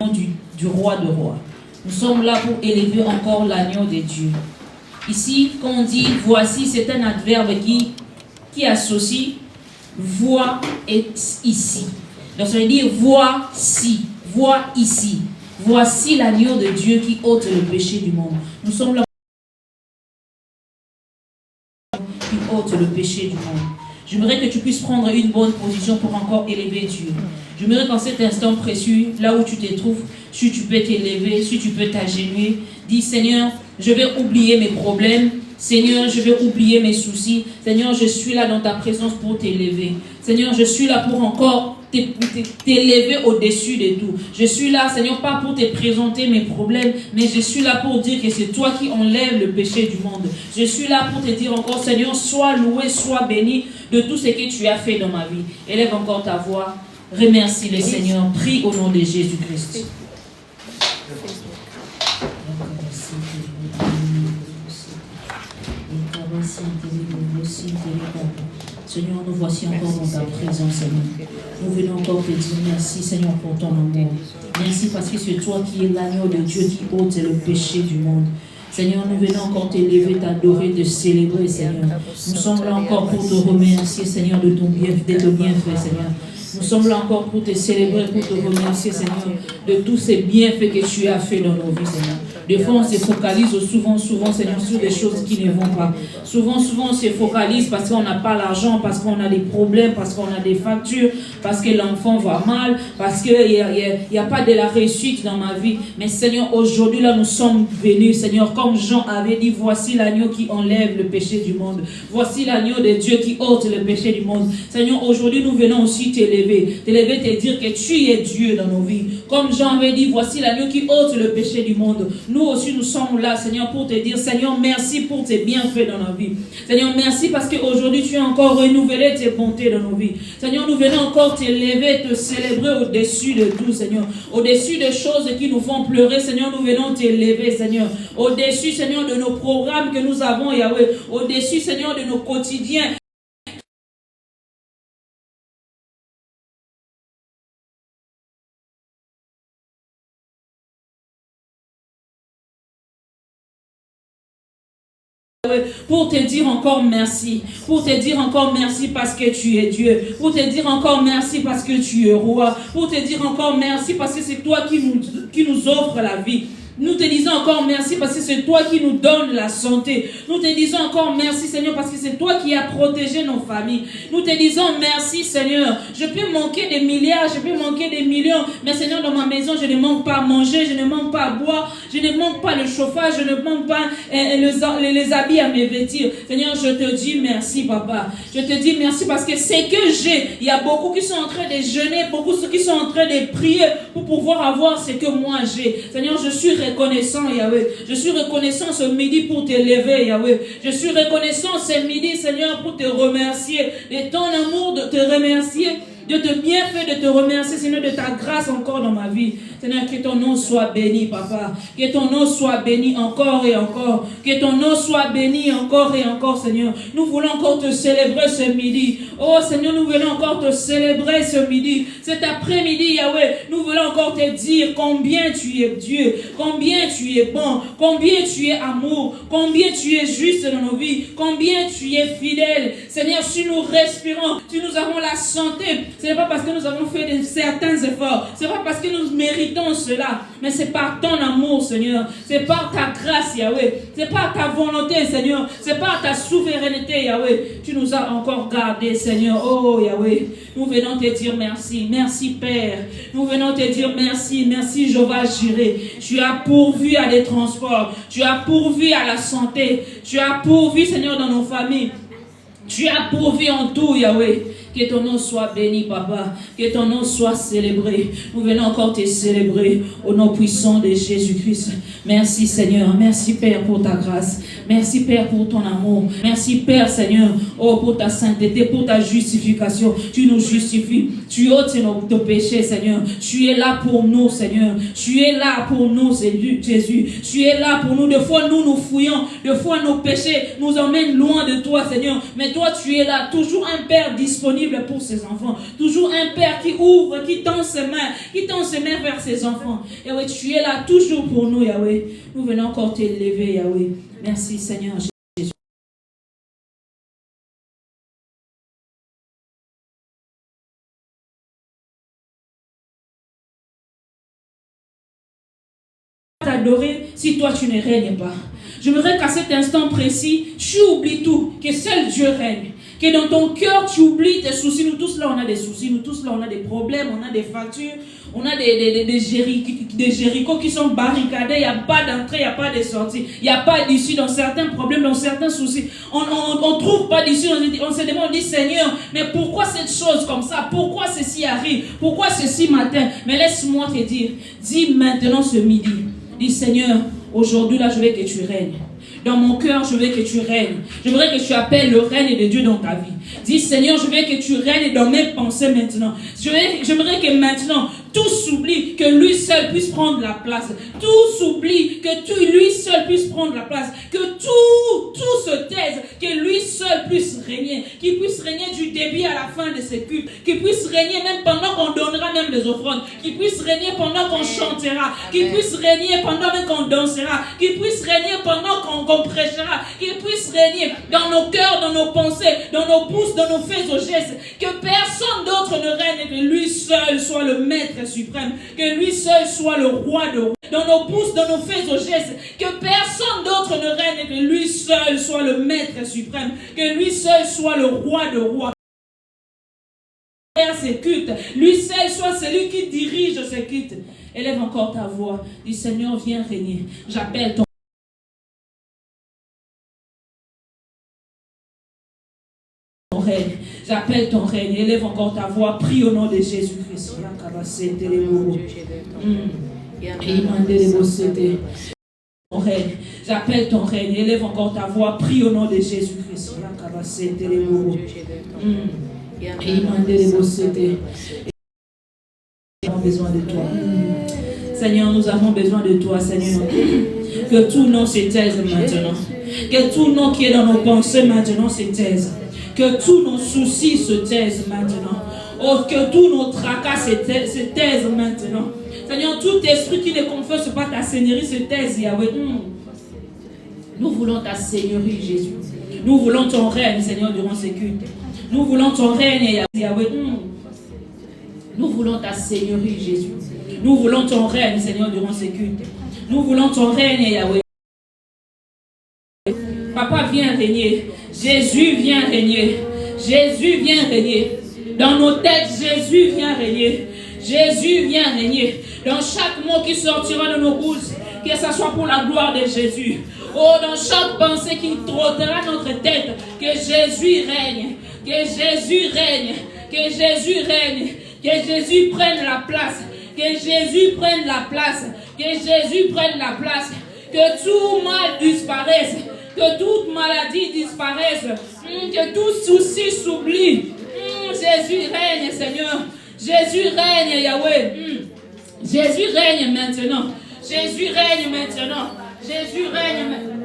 du roi de rois. Nous sommes là pour élever encore l'agneau de Dieu. Ici, quand on dit voici, c'est un adverbe qui associe vois et ici. Donc ça veut dire voici, vois ici. Voici l'agneau de Dieu qui ôte le péché du monde. Nous sommes là qui ôte le péché du monde. J'aimerais que tu puisses prendre une bonne position pour encore élever Dieu. J'aimerais qu'en cet instant précieux, là où tu te trouves, si tu peux t'élever, si tu peux t'agenouiller, dis Seigneur, je vais oublier mes problèmes. Seigneur, je vais oublier mes soucis. Seigneur, je suis là dans ta présence pour t'élever. Seigneur, je suis là pour encore t'élever au-dessus de tout. Je suis là, Seigneur, pas pour te présenter mes problèmes, mais je suis là pour dire que c'est toi qui enlèves le péché du monde. Je suis là pour te dire encore, Seigneur, sois loué, sois béni de tout ce que tu as fait dans ma vie. Élève encore ta voix. Remercie le Seigneur. Prie au nom de Jésus-Christ. Seigneur, nous voici encore dans ta présence, Seigneur. Nous venons encore te dire merci, Seigneur, pour ton amour. Merci parce que c'est toi qui es l'agneau de Dieu qui ôte le péché du monde. Seigneur, nous venons encore t'élever, t'adorer, te célébrer, Seigneur. Nous sommes là encore pour te remercier, Seigneur, de ton bienfait, Seigneur. Nous sommes là encore pour te célébrer, pour te remercier, Seigneur, de tous ces bienfaits que tu as fait dans nos vies, Seigneur. Des fois, on se focalise souvent, Seigneur, sur des choses qui ne vont pas. Souvent, on se focalise parce qu'on n'a pas l'argent, parce qu'on a des problèmes, parce qu'on a des factures, parce que l'enfant va mal, parce qu'il n'y a pas de la réussite dans ma vie. Mais Seigneur, aujourd'hui, là, nous sommes venus, Seigneur, comme Jean avait dit, voici l'agneau qui enlève le péché du monde. Voici l'agneau de Dieu qui ôte le péché du monde. Seigneur, aujourd'hui, nous venons aussi t'élever, te dire que tu es Dieu dans nos vies. Comme Jean avait dit, voici l'agneau qui ôte le péché du monde. Nous aussi, nous sommes là, Seigneur, pour te dire, Seigneur, merci pour tes bienfaits dans nos vies. Seigneur, merci parce qu'aujourd'hui, tu as encore renouvelé tes bontés dans nos vies. Seigneur, nous venons encore t'élever, te célébrer au-dessus de tout, Seigneur. Au-dessus des choses qui nous font pleurer, Seigneur, nous venons t'élever, Seigneur. Au-dessus, Seigneur, de nos programmes que nous avons, Yahweh. Au-dessus, Seigneur, de nos quotidiens. Pour te dire encore merci, pour te dire encore merci parce que tu es Dieu, pour te dire encore merci parce que tu es roi, pour te dire encore merci parce que c'est toi qui nous offre la vie. Nous te disons encore merci parce que c'est toi qui nous donne la santé. Nous te disons encore merci, Seigneur, parce que c'est toi qui as protégé nos familles. Nous te disons merci, Seigneur. Je peux manquer des milliards, je peux manquer des millions, mais Seigneur, dans ma maison, je ne manque pas à manger, je ne manque pas à boire, je ne manque pas le chauffage, je ne manque pas les habits à me vêtir. Seigneur, je te dis merci, Papa. Je te dis merci parce que c'est que j'ai. Il y a beaucoup qui sont en train de jeûner, beaucoup qui sont en train de prier pour pouvoir avoir ce que moi j'ai. Seigneur, je suis reconnaissant, Yahweh. Je suis reconnaissant ce midi pour te lever, Yahweh. Je suis reconnaissant ce midi, Seigneur, pour te remercier de ton amour, de te remercier, de te bienfait, de te remercier, Seigneur, de ta grâce encore dans ma vie. Seigneur, que ton nom soit béni, Papa. Que ton nom soit béni encore et encore. Que ton nom soit béni encore et encore, Seigneur. Nous voulons encore te célébrer ce midi. Oh, Seigneur, nous voulons encore te célébrer ce midi. Cet après-midi, Yahweh, nous voulons encore te dire combien tu es Dieu, combien tu es bon, combien tu es amour, combien tu es juste dans nos vies, combien tu es fidèle. Seigneur, si nous respirons, si nous avons la santé, ce n'est pas parce que nous avons fait certains efforts, ce n'est pas parce que nous méritons cela, mais c'est par ton amour, Seigneur, c'est par ta grâce, Yahweh, c'est par ta volonté, Seigneur, c'est par ta souveraineté, Yahweh. Tu nous as encore gardés, Seigneur. Oh, Yahweh, nous venons te dire merci, merci Père, nous venons te dire merci, merci Jéhovah Jireh. Tu as pourvu à des transports, tu as pourvu à la santé, tu as pourvu, Seigneur, dans nos familles, tu as pourvu en tout, Yahweh. Que ton nom soit béni, Papa. Que ton nom soit célébré. Nous venons encore te célébrer au nom puissant de Jésus-Christ. Merci, Seigneur. Merci, Père, pour ta grâce. Merci, Père, pour ton amour. Merci, Père, Seigneur, oh, pour ta sainteté, pour ta justification. Tu nous justifies. Tu ôtes nos péchés, Seigneur. Tu es là pour nous, Seigneur. Tu es là pour nous, Jésus. Tu es là pour nous. Des fois, nous fouillons. Des fois, nos péchés nous emmènent loin de toi, Seigneur. Mais toi, tu es là, toujours un Père disponible disponible pour ses enfants. Toujours un père qui ouvre, qui tend ses mains vers ses enfants. Yahweh, tu es là toujours pour nous, Yahweh. Nous venons encore t'élever, Yahweh. Merci, Seigneur Jésus. T'adorer si toi tu ne règnes pas. J'aimerais qu'à cet instant précis, tu oublies tout, que seul Dieu règne. Que dans ton cœur, tu oublies tes soucis. Nous tous là, on a des soucis. Nous tous là, on a des problèmes. On a des factures. On a des Jéricho qui sont barricadés. Il n'y a pas d'entrée, il n'y a pas de sortie. Il n'y a pas d'issue dans certains problèmes, dans certains soucis. On ne trouve pas d'issue. On se demande, on dit, Seigneur, mais pourquoi cette chose comme ça? Pourquoi ceci arrive? Pourquoi ceci matin? Mais laisse-moi te dire, dis maintenant ce midi. Dis, Seigneur, aujourd'hui là, je veux que tu règnes. Dans mon cœur, je veux que tu règnes. J'aimerais que tu appelles le règne de Dieu dans ta vie. Dis, Seigneur, je veux que tu règnes dans mes pensées maintenant. J'aimerais que maintenant, tout s'oublie, que lui seul puisse prendre la place. Tout s'oublie, que lui seul puisse prendre la place. Que tout se taise, que lui seul puisse régner. Qu'il puisse régner du début à la fin de ses cultes. Qu'il puisse régner même pendant qu'on donnera même des offrandes. Qu'il puisse régner pendant qu'on chantera. Qu'il puisse régner pendant même qu'on dansera. Qu'il puisse régner pendant qu'on prêchera. Qu'il puisse régner dans nos cœurs, dans nos pensées, dans nos bouches, dans nos faits, aux gestes. Que personne d'autre ne règne, que lui seul soit le maître suprême. Que lui seul soit le roi de rois. Dans nos bouches, dans nos faits, aux gestes. Que personne d'autre ne règne, que lui seul soit le maître suprême. Que lui seul soit le roi de rois. Ses cultes. Lui seul soit celui qui dirige ses cultes. Élève encore ta voix. Dis, Seigneur, viens régner. J'appelle ton règne. J'appelle ton règne. Élève encore ta voix. Prie au nom de Jésus-Christ. Ton règne. J'appelle ton règne. Élève encore ta voix. Prie au nom de Jésus-Christ. Nous avons besoin de toi. Seigneur, nous avons besoin de toi, Seigneur. Que tout nom se taise maintenant. Que tout nom qui est dans nos pensées maintenant se taise. Que tous nos soucis se taisent maintenant. Oh, que tous nos tracas se taisent maintenant. Seigneur, tout esprit qui ne confesse pas ta seigneurie se taise, Yahweh. Nous voulons ta seigneurie, Jésus. Nous voulons ton règne, Seigneur, durant ces cultes. Nous voulons ton règne, Yahweh. Nous voulons ta seigneurie, Jésus. Nous voulons ton règne, Seigneur, durant ces cultes. Nous voulons ton règne, Yahweh. Papa, viens régner. Jésus, viens régner. Jésus, viens régner. Dans nos têtes, Jésus, viens régner. Jésus, viens régner. Dans chaque mot qui sortira de nos bouches, que ce soit pour la gloire de Jésus. Oh, dans chaque pensée qui trottera notre tête, que Jésus règne. Que Jésus règne. Que Jésus règne. Que Jésus prenne la place. Que Jésus prenne la place. Que Jésus prenne la place. Que tout mal disparaisse. Que toute maladie disparaisse. Que tout souci s'oublie. Jésus règne, Seigneur. Jésus règne, Yahweh. Jésus règne maintenant. Jésus règne maintenant. Jésus règne maintenant.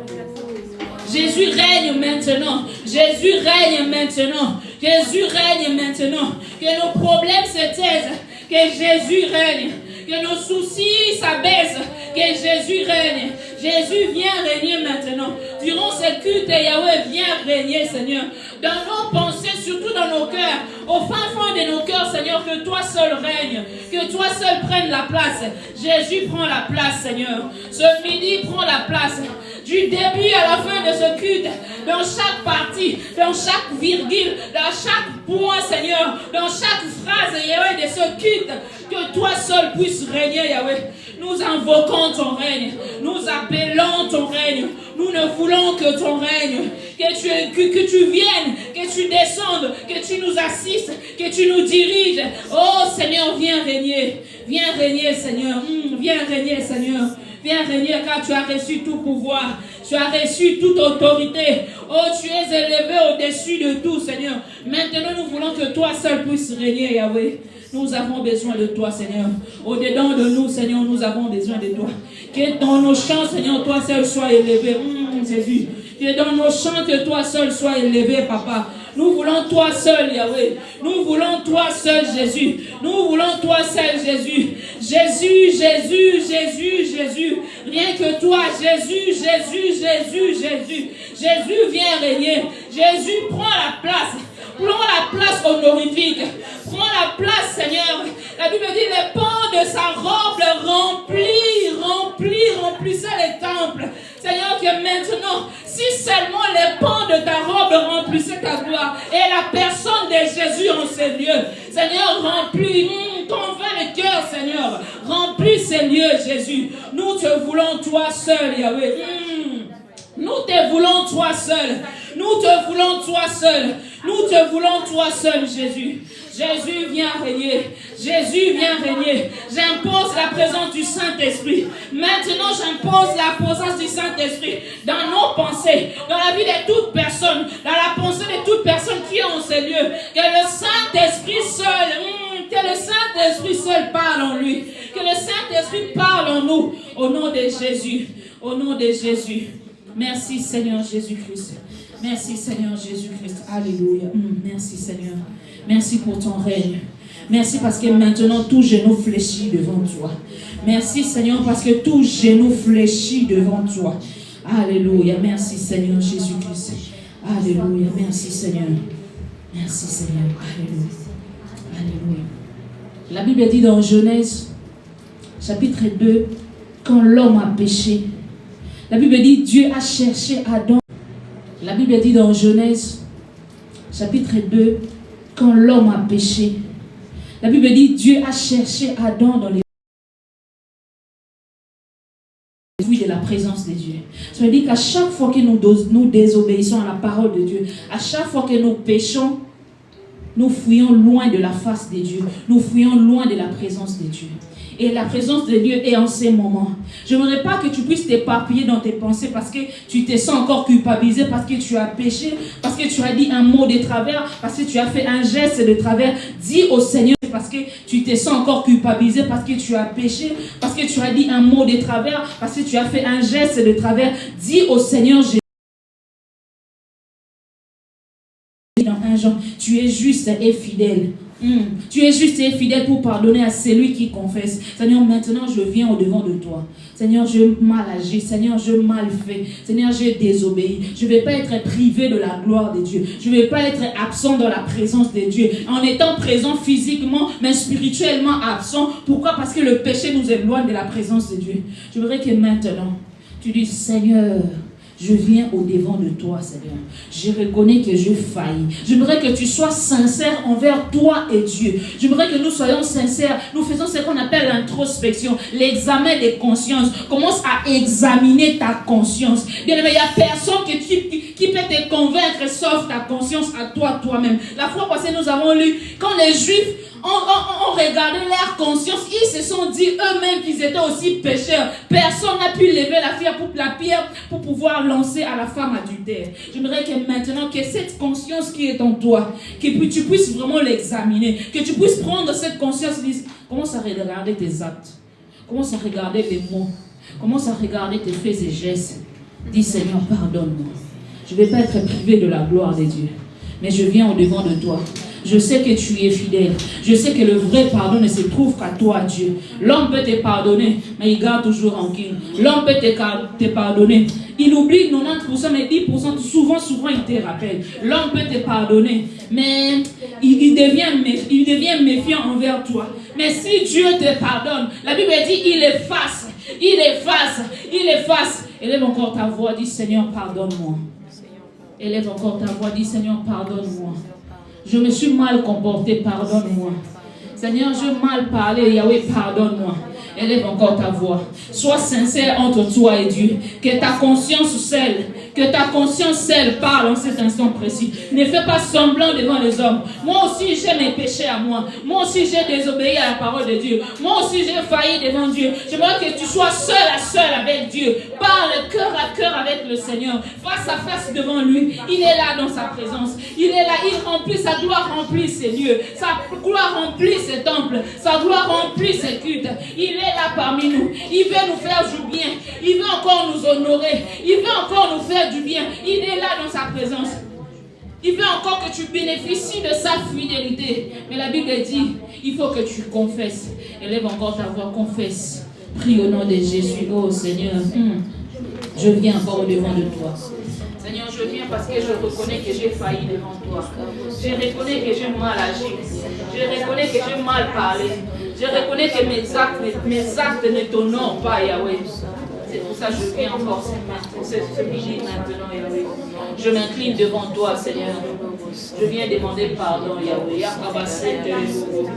Jésus règne maintenant. Jésus règne maintenant. Jésus règne maintenant. Que nos problèmes se taisent. Que Jésus règne. Que nos soucis s'abaissent. Que Jésus règne. Jésus vient régner maintenant. Durant ce culte, Yahweh, viens régner, Seigneur. Dans nos pensées, surtout dans nos cœurs. Au fin fond de nos cœurs, Seigneur, que toi seul règne. Que toi seul prenne la place. Jésus prend la place, Seigneur. Ce midi, prend la place. Du début à la fin de ce culte, dans chaque partie, dans chaque virgule, dans chaque point, Seigneur, dans chaque phrase, Yahweh, de ce culte, que toi seul puisses régner, Yahweh. Nous invoquons ton règne, nous appelons ton règne, nous ne voulons que ton règne, que tu viennes, que tu descendes, que tu nous assistes, que tu nous diriges. Oh Seigneur, viens régner, Seigneur, viens régner, Seigneur. Viens régner car tu as reçu tout pouvoir. Tu as reçu toute autorité. Oh, tu es élevé au-dessus de tout, Seigneur. Maintenant, nous voulons que toi seul puisses régner, Yahweh. Nous avons besoin de toi, Seigneur. Au-dedans de nous, Seigneur, nous avons besoin de toi. Que dans nos chants, Seigneur, toi seul sois élevé. Jésus. Que dans nos chants, que toi seul sois élevé, Papa. Nous voulons toi seul, Yahweh. Nous voulons toi seul, Jésus. Nous voulons toi seul, Jésus. Jésus, Jésus, Jésus, Jésus. Rien que toi, Jésus, Jésus, Jésus, Jésus. Jésus, viens régner. Jésus, prends la place. Prends la place honorifique. Prends la place, Seigneur. La Bible dit, les pans de sa robe remplissait les temples. Seigneur, que maintenant, si seulement les pans de ta robe remplissaient ta gloire, et la personne de Jésus en ces lieux, Seigneur, remplis, convainc le cœur, Seigneur. Remplis ces lieux, Jésus. Nous te voulons toi seul, Yahweh. Nous te voulons toi seul. Nous te voulons toi seul. Nous te voulons toi seul, Jésus. Jésus, viens régner. Jésus, viens régner. J'impose la présence du Saint-Esprit. Maintenant, j'impose la présence du Saint-Esprit dans nos pensées, dans la vie de toute personne, dans la pensée de toute personne qui est en ces lieux. Que le Saint-Esprit seul, que le Saint-Esprit seul parle en lui. Que le Saint-Esprit parle en nous. Au nom de Jésus. Au nom de Jésus. Merci, Seigneur Jésus-Christ. Merci, Seigneur Jésus-Christ. Alléluia. Merci, Seigneur. Merci pour ton règne. Merci parce que maintenant tout genou fléchit devant toi. Merci, Seigneur, parce que tout genou fléchit devant toi. Alléluia. Merci, Seigneur Jésus-Christ. Alléluia. Merci, Seigneur. Merci, Seigneur. Alléluia. Alléluia. La Bible dit dans Genèse, chapitre 2, quand l'homme a péché, la Bible dit, Dieu a cherché Adam. La Bible dit dans Genèse, chapitre 2, quand l'homme a péché, la Bible dit, Dieu a cherché Adam dans les fruits de la présence de Dieu. Ça veut dire qu'à chaque fois que nous désobéissons à la parole de Dieu, à chaque fois que nous péchons, nous fuyons loin de la face de Dieu. Nous fuyons loin de la présence de Dieu. Et la présence de Dieu est en ces moments. Je ne voudrais pas que tu puisses t'éparpiller dans tes pensées parce que tu te sens encore culpabilisé, parce que tu as péché, parce que tu as dit un mot de travers, parce que tu as fait un geste de travers. Dis au Seigneur, parce que tu te sens encore culpabilisé, parce que tu as péché, parce que tu as dit un mot de travers, parce que tu as fait un geste de travers. Dis au Seigneur, dans 1 Jean, tu es juste et fidèle. Tu es juste et fidèle pour pardonner à celui qui confesse. Seigneur, maintenant je viens au-devant de toi. Seigneur, je mal agi. Seigneur, je mal fait. Seigneur, j'ai désobéi. Je ne vais pas être privé de la gloire de Dieu. Je ne vais pas être absent dans la présence de Dieu. En étant présent physiquement, mais spirituellement absent. Pourquoi? Parce que le péché nous éloigne de la présence de Dieu. Je voudrais que maintenant, tu dises, Seigneur, je viens au-devant de toi, Seigneur. Je reconnais que je faillis. J'aimerais que tu sois sincère envers toi et Dieu. J'aimerais que nous soyons sincères. Nous faisons ce qu'on appelle l'introspection, l'examen des consciences. Commence à examiner ta conscience. Bien aimé, il n'y a personne qui peut te convaincre sauf ta conscience à toi, toi-même. La fois passée, nous avons lu, quand les Juifs ont regardé leur conscience, ils se sont dit eux-mêmes qu'ils étaient aussi pécheurs. Personne n'a pu lever la pierre pour pouvoir lancer à la femme adultère. J'aimerais que maintenant, que cette conscience qui est en toi, que tu puisses vraiment l'examiner, que tu puisses prendre cette conscience et dire, commence à regarder tes actes, commence à regarder les mots, commence à regarder tes faits et gestes. Dis, Seigneur, pardonne-moi. Je ne vais pas être privé de la gloire de Dieu, mais je viens au-devant de toi. Je sais que tu es fidèle. Je sais que le vrai pardon ne se trouve qu'à toi, Dieu. L'homme peut te pardonner, mais il garde toujours rancune. L'homme peut te pardonner. Il oublie 90%, mais 10%, souvent, il te rappelle. L'homme peut te pardonner, mais il devient méfiant envers toi. Mais si Dieu te pardonne, la Bible dit, il efface. Élève encore ta voix, dis, Seigneur, pardonne-moi. Élève encore ta voix, dis, Seigneur, pardonne-moi. Je me suis mal comporté, pardonne-moi. Seigneur, je mal parlé, Yahweh, pardonne-moi. Élève encore ta voix. Sois sincère entre toi et Dieu. Que ta conscience seule parle en cet instant précis. Ne fais pas semblant devant les hommes. Moi aussi, j'ai mes péchés à moi. Moi aussi, j'ai désobéi à la parole de Dieu. Moi aussi, j'ai failli devant Dieu. J'aimerais que tu sois seul à seul avec Dieu. Parle cœur à cœur avec le Seigneur. Face à face devant lui. Il est là dans sa présence. Il est là. Il remplit sa gloire, remplit ses lieux. Sa gloire remplit ses temples. Sa gloire remplit ses cultes. Il est là parmi nous. Il veut nous faire du bien. Il veut encore nous honorer. Il veut encore nous faire du bien. Il est là dans sa présence. Il veut encore que tu bénéficies de sa fidélité. Mais la Bible dit, il faut que tu confesses. Élève encore ta voix, confesse. Prie au nom de Jésus. Oh Seigneur, je viens encore au-devant de toi. Seigneur, je viens parce que je reconnais que j'ai failli devant toi. Je reconnais que j'ai mal agi. Je reconnais que j'ai mal parlé. Je reconnais que mes actes ne t'honorent pas, Yahweh. C'est pour ça que je viens encore ce midi maintenant, Yahweh. Je m'incline devant toi, Seigneur. Je viens demander pardon, Yahweh. Yakabasente rebobo.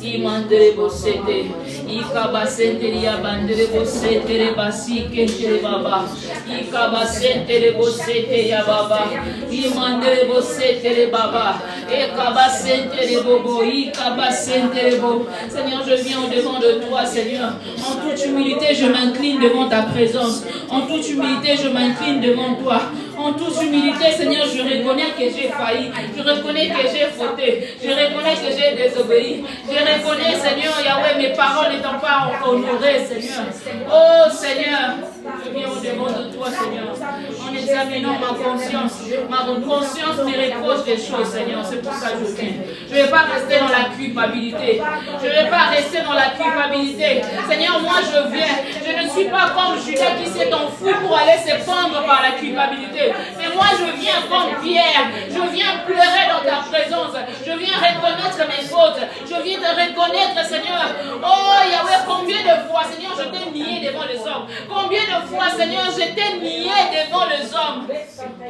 Imandere bosete. Ikabasente yabandere bosete rebasi kentere baba. Ikabasente rebosete yababa. Imandere bosete rebaba. Ikabasente rebobo. Ikabasente rebo. Seigneur, je viens au devant de toi, Seigneur. En toute humilité, je m'incline devant ta présence. En toute humilité, je m'incline devant toi. En toute humilité, Seigneur, je reconnais que j'ai failli. Je reconnais que j'ai fauté. Je reconnais que j'ai désobéi. Je reconnais, Seigneur, Yahweh, mes paroles n'étant pas honorées, Seigneur. Oh, Seigneur, je viens au-devant de toi, Seigneur. En examinant ma conscience me reproche des choses, Seigneur. C'est pour ça que je viens. Je ne vais pas rester dans la culpabilité. Je ne vais pas rester dans la culpabilité. Seigneur, moi, je viens. Je ne suis pas comme Judas qui s'est enfui pour aller se pendre par la culpabilité. Mais moi, je viens comme Pierre. Je viens pleurer dans ta présence. Je viens reconnaître mes fautes. Je viens te reconnaître, Seigneur. Oh, Yahweh, combien de fois, Seigneur, je t'ai nié devant les hommes. Combien de fois, Seigneur, je t'ai nié devant les hommes.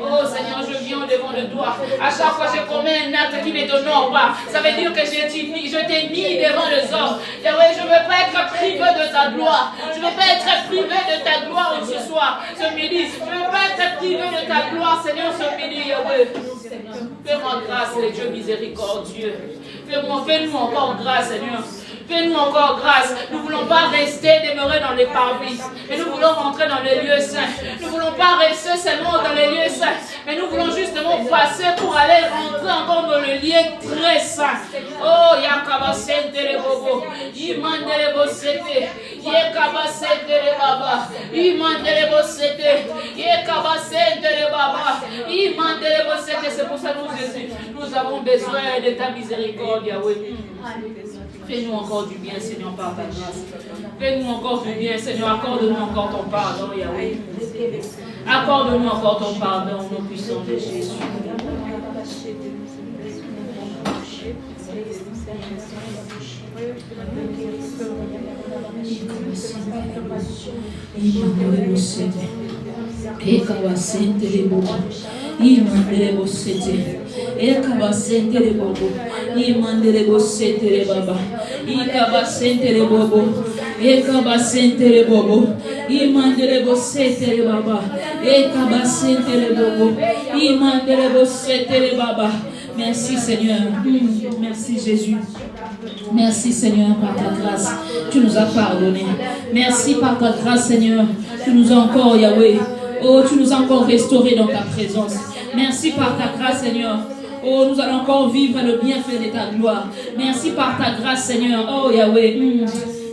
Oh, Seigneur, je viens devant de toi. À chaque fois, je commets un acte qui ne t'honore pas. Ça veut dire que je t'ai nié devant les hommes. Yahweh, je ne veux pas être privé de ta gloire. Je ne veux pas être privé de ta gloire ce soir, ce midi. Je ne veux pas être privé de ta gloire, Seigneur, ce midi, Yahweh. Fais-moi grâce, les dieux miséricordieux. Fais-nous encore grâce, Seigneur. Fais-nous encore grâce. Nous ne voulons pas rester, demeurer dans les parvis. Mais nous voulons rentrer dans les lieux saints. Nous ne voulons pas rester seulement dans les lieux saints. Mais nous voulons justement passer pour aller rentrer encore dans le lieu très saint. Oh, Yakabasente le bobo. Imandele bosete. Yekabasente le baba. Imandele bosete. Yekabasente le baba. Imandele bosete. C'est pour ça que nous, Jésus, nous avons besoin de ta miséricorde, Yahweh. Fais-nous encore du bien, Seigneur, par ta grâce. Fais-nous encore du bien, Seigneur. Accorde-nous encore ton pardon, Yahweh. Accorde-nous encore ton pardon, au nom puissant de Jésus. Imandele bosete, ekabasente le bobo, imandele bosete le baba, ikabasente le bobo, ekabasente le bobo, imandele bosete le baba, ekabasente le bobo, imandele bosete le baba. Merci Seigneur, merci Jésus. Merci Seigneur par ta grâce, tu nous as pardonné. Merci par ta grâce Seigneur, tu nous as encore Yahweh. Oh, tu nous as encore restaurés dans ta présence. Merci par ta grâce, Seigneur. Oh, nous allons encore vivre le bienfait de ta gloire. Merci par ta grâce, Seigneur. Oh, Yahweh.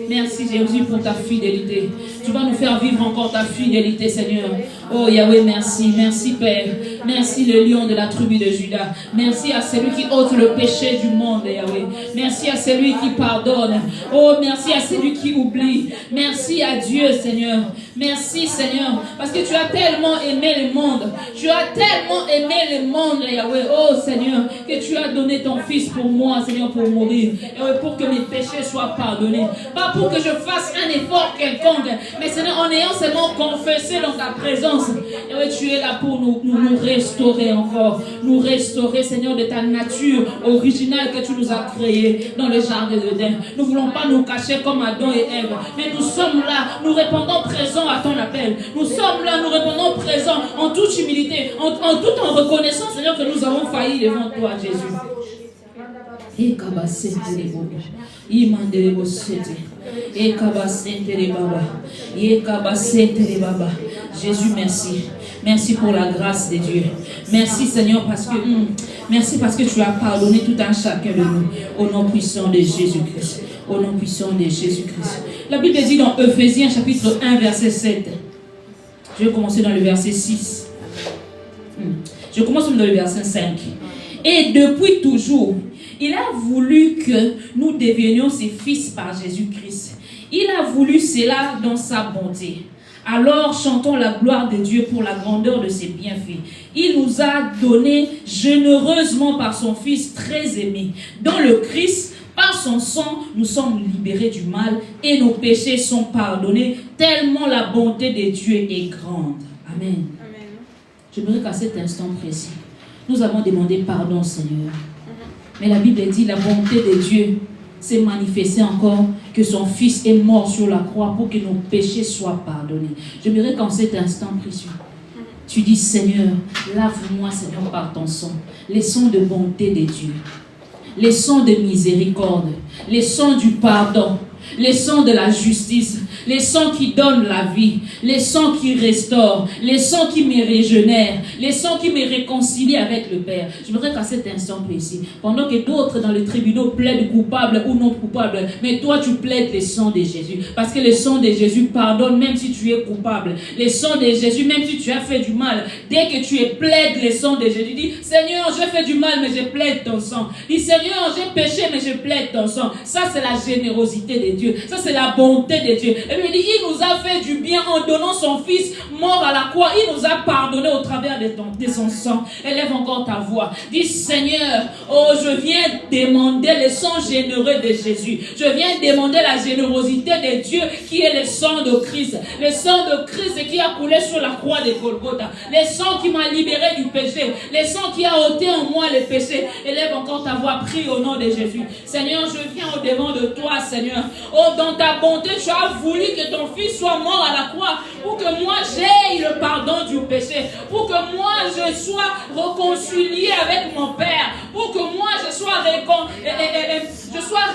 Merci, Jésus, pour ta fidélité. Tu vas nous faire vivre encore ta fidélité, Seigneur. Oh, Yahweh, merci. Merci, Père. Merci, le lion de la tribu de Judas. Merci à celui qui ôte le péché du monde, Yahweh. Merci à celui qui pardonne. Oh, merci à celui qui oublie. Merci à Dieu, Seigneur. Merci, Seigneur. Parce que tu as tellement aimé le monde. Tu as tellement aimé le monde, Yahweh. Oh, Seigneur, que tu as donné ton Fils pour moi, Seigneur, pour mourir. Et pour que mes péchés soient pardonnés. Pas pour que je fasse un effort quelconque, mais Seigneur, en ayant seulement confessé dans ta présence, et tu es là pour nous restaurer encore, nous restaurer, Seigneur, de ta nature originale que tu nous as créée dans le jardin d'Éden. Nous ne voulons pas nous cacher comme Adam et Ève, mais nous sommes là, nous répondons présent à ton appel. Nous sommes là, nous répondons présent en toute humilité, en toute en reconnaissant, Seigneur, que nous avons failli devant toi, Jésus. Jésus, merci. Merci pour la grâce de Dieu. Merci Seigneur parce que tu as pardonné tout un chacun de nous. Au nom puissant de Jésus-Christ. Au nom puissant de Jésus-Christ. La Bible dit dans Ephésiens chapitre 1 verset 7. Je vais commencer dans le verset 6. Je commence dans le verset 5. Et depuis toujours, il a voulu que nous devenions ses fils par Jésus-Christ. Il a voulu cela dans sa bonté. Alors chantons la gloire de Dieu pour la grandeur de ses bienfaits. Il nous a donné généreusement par son Fils très aimé. Dans le Christ, par son sang, nous sommes libérés du mal et nos péchés sont pardonnés, tellement la bonté de Dieu est grande. Amen. Amen. J'aimerais qu'à cet instant précis, nous avons demandé pardon, Seigneur. Mais la Bible dit la bonté de Dieu s'est manifestée encore, que son Fils est mort sur la croix pour que nos péchés soient pardonnés. J'aimerais qu'en cet instant précieux, tu dis, Seigneur, lave-moi, Seigneur, par ton sang, les sons de bonté de Dieu, les sons de miséricorde, les sons du pardon, les sons de la justice, les sons qui donnent la vie, les sons qui restaurent, les sons qui me régénèrent, les sons qui me réconcilient avec le Père. Je voudrais qu'à cet instant précis, pendant que d'autres dans les tribunaux plaident coupables ou non coupables, mais toi tu plaides les sons de Jésus, parce que le sang de Jésus pardonne même si tu es coupable. Le sang de Jésus, même si tu as fait du mal, dès que tu plaides le sang de Jésus, dis, Seigneur, j'ai fait du mal, mais je plaide ton sang. Dis, Seigneur, j'ai péché, mais je plaide ton sang. Ça, c'est la générosité de Dieu. Ça, c'est la bonté de Dieu. Et puis, il dit, il nous a fait du bien en donnant son Fils mort à la croix. Il nous a pardonné au travers de son sang. Élève encore ta voix. Dis, Seigneur, oh, je viens demander le sang généreux de Jésus. Je viens demander la générosité de Dieu qui est le sang de Christ. Le sang de Christ qui a coulé sur la croix de Golgotha. Le sang qui m'a libéré du péché. Le sang qui a ôté en moi le péché. Élève encore ta voix. Prie au nom de Jésus. Seigneur, je viens au devant de toi, Seigneur. Oh, dans ta bonté, tu as voulu que ton Fils soit mort à la croix pour que moi j'aie le pardon du péché, pour que moi je sois réconcilié avec mon Père, pour que moi je sois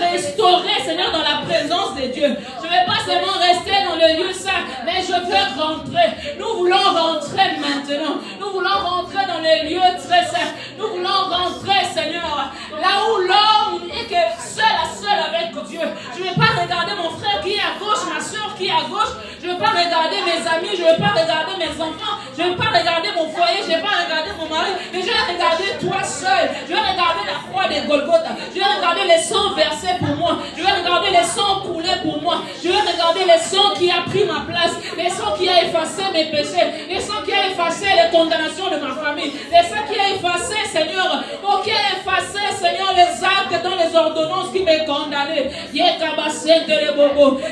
restauré, Seigneur, dans la présence de Dieu. Je ne vais pas seulement rester dans le lieu saint, mais je veux rentrer. Nous voulons rentrer maintenant. Nous voulons rentrer dans les lieux très saints. Nous voulons rentrer, Seigneur, là où l'homme est que seul avec Dieu. Je ne vais pas regarder mon frère qui est à gauche, ma soeur qui est à gauche. Je ne vais pas regarder mes amis, je ne vais pas regarder mes enfants, je ne vais pas regarder mon foyer, je ne vais pas regarder mon mari, mais je vais regarder toi seul. Je vais regarder la croix de Golgotha. Je vais regarder les sangs versés pour moi. Je vais regarder les sangs coulés pour moi. Je vais regarder les sangs qui a pris ma place, les sangs qui a effacé mes péchés, les sangs qui a effacé les condamnations de ma famille, les sangs qui a effacé, Seigneur, oh, qui a effacé, Seigneur, les actes dans les ordonnances qui m'ont condamné.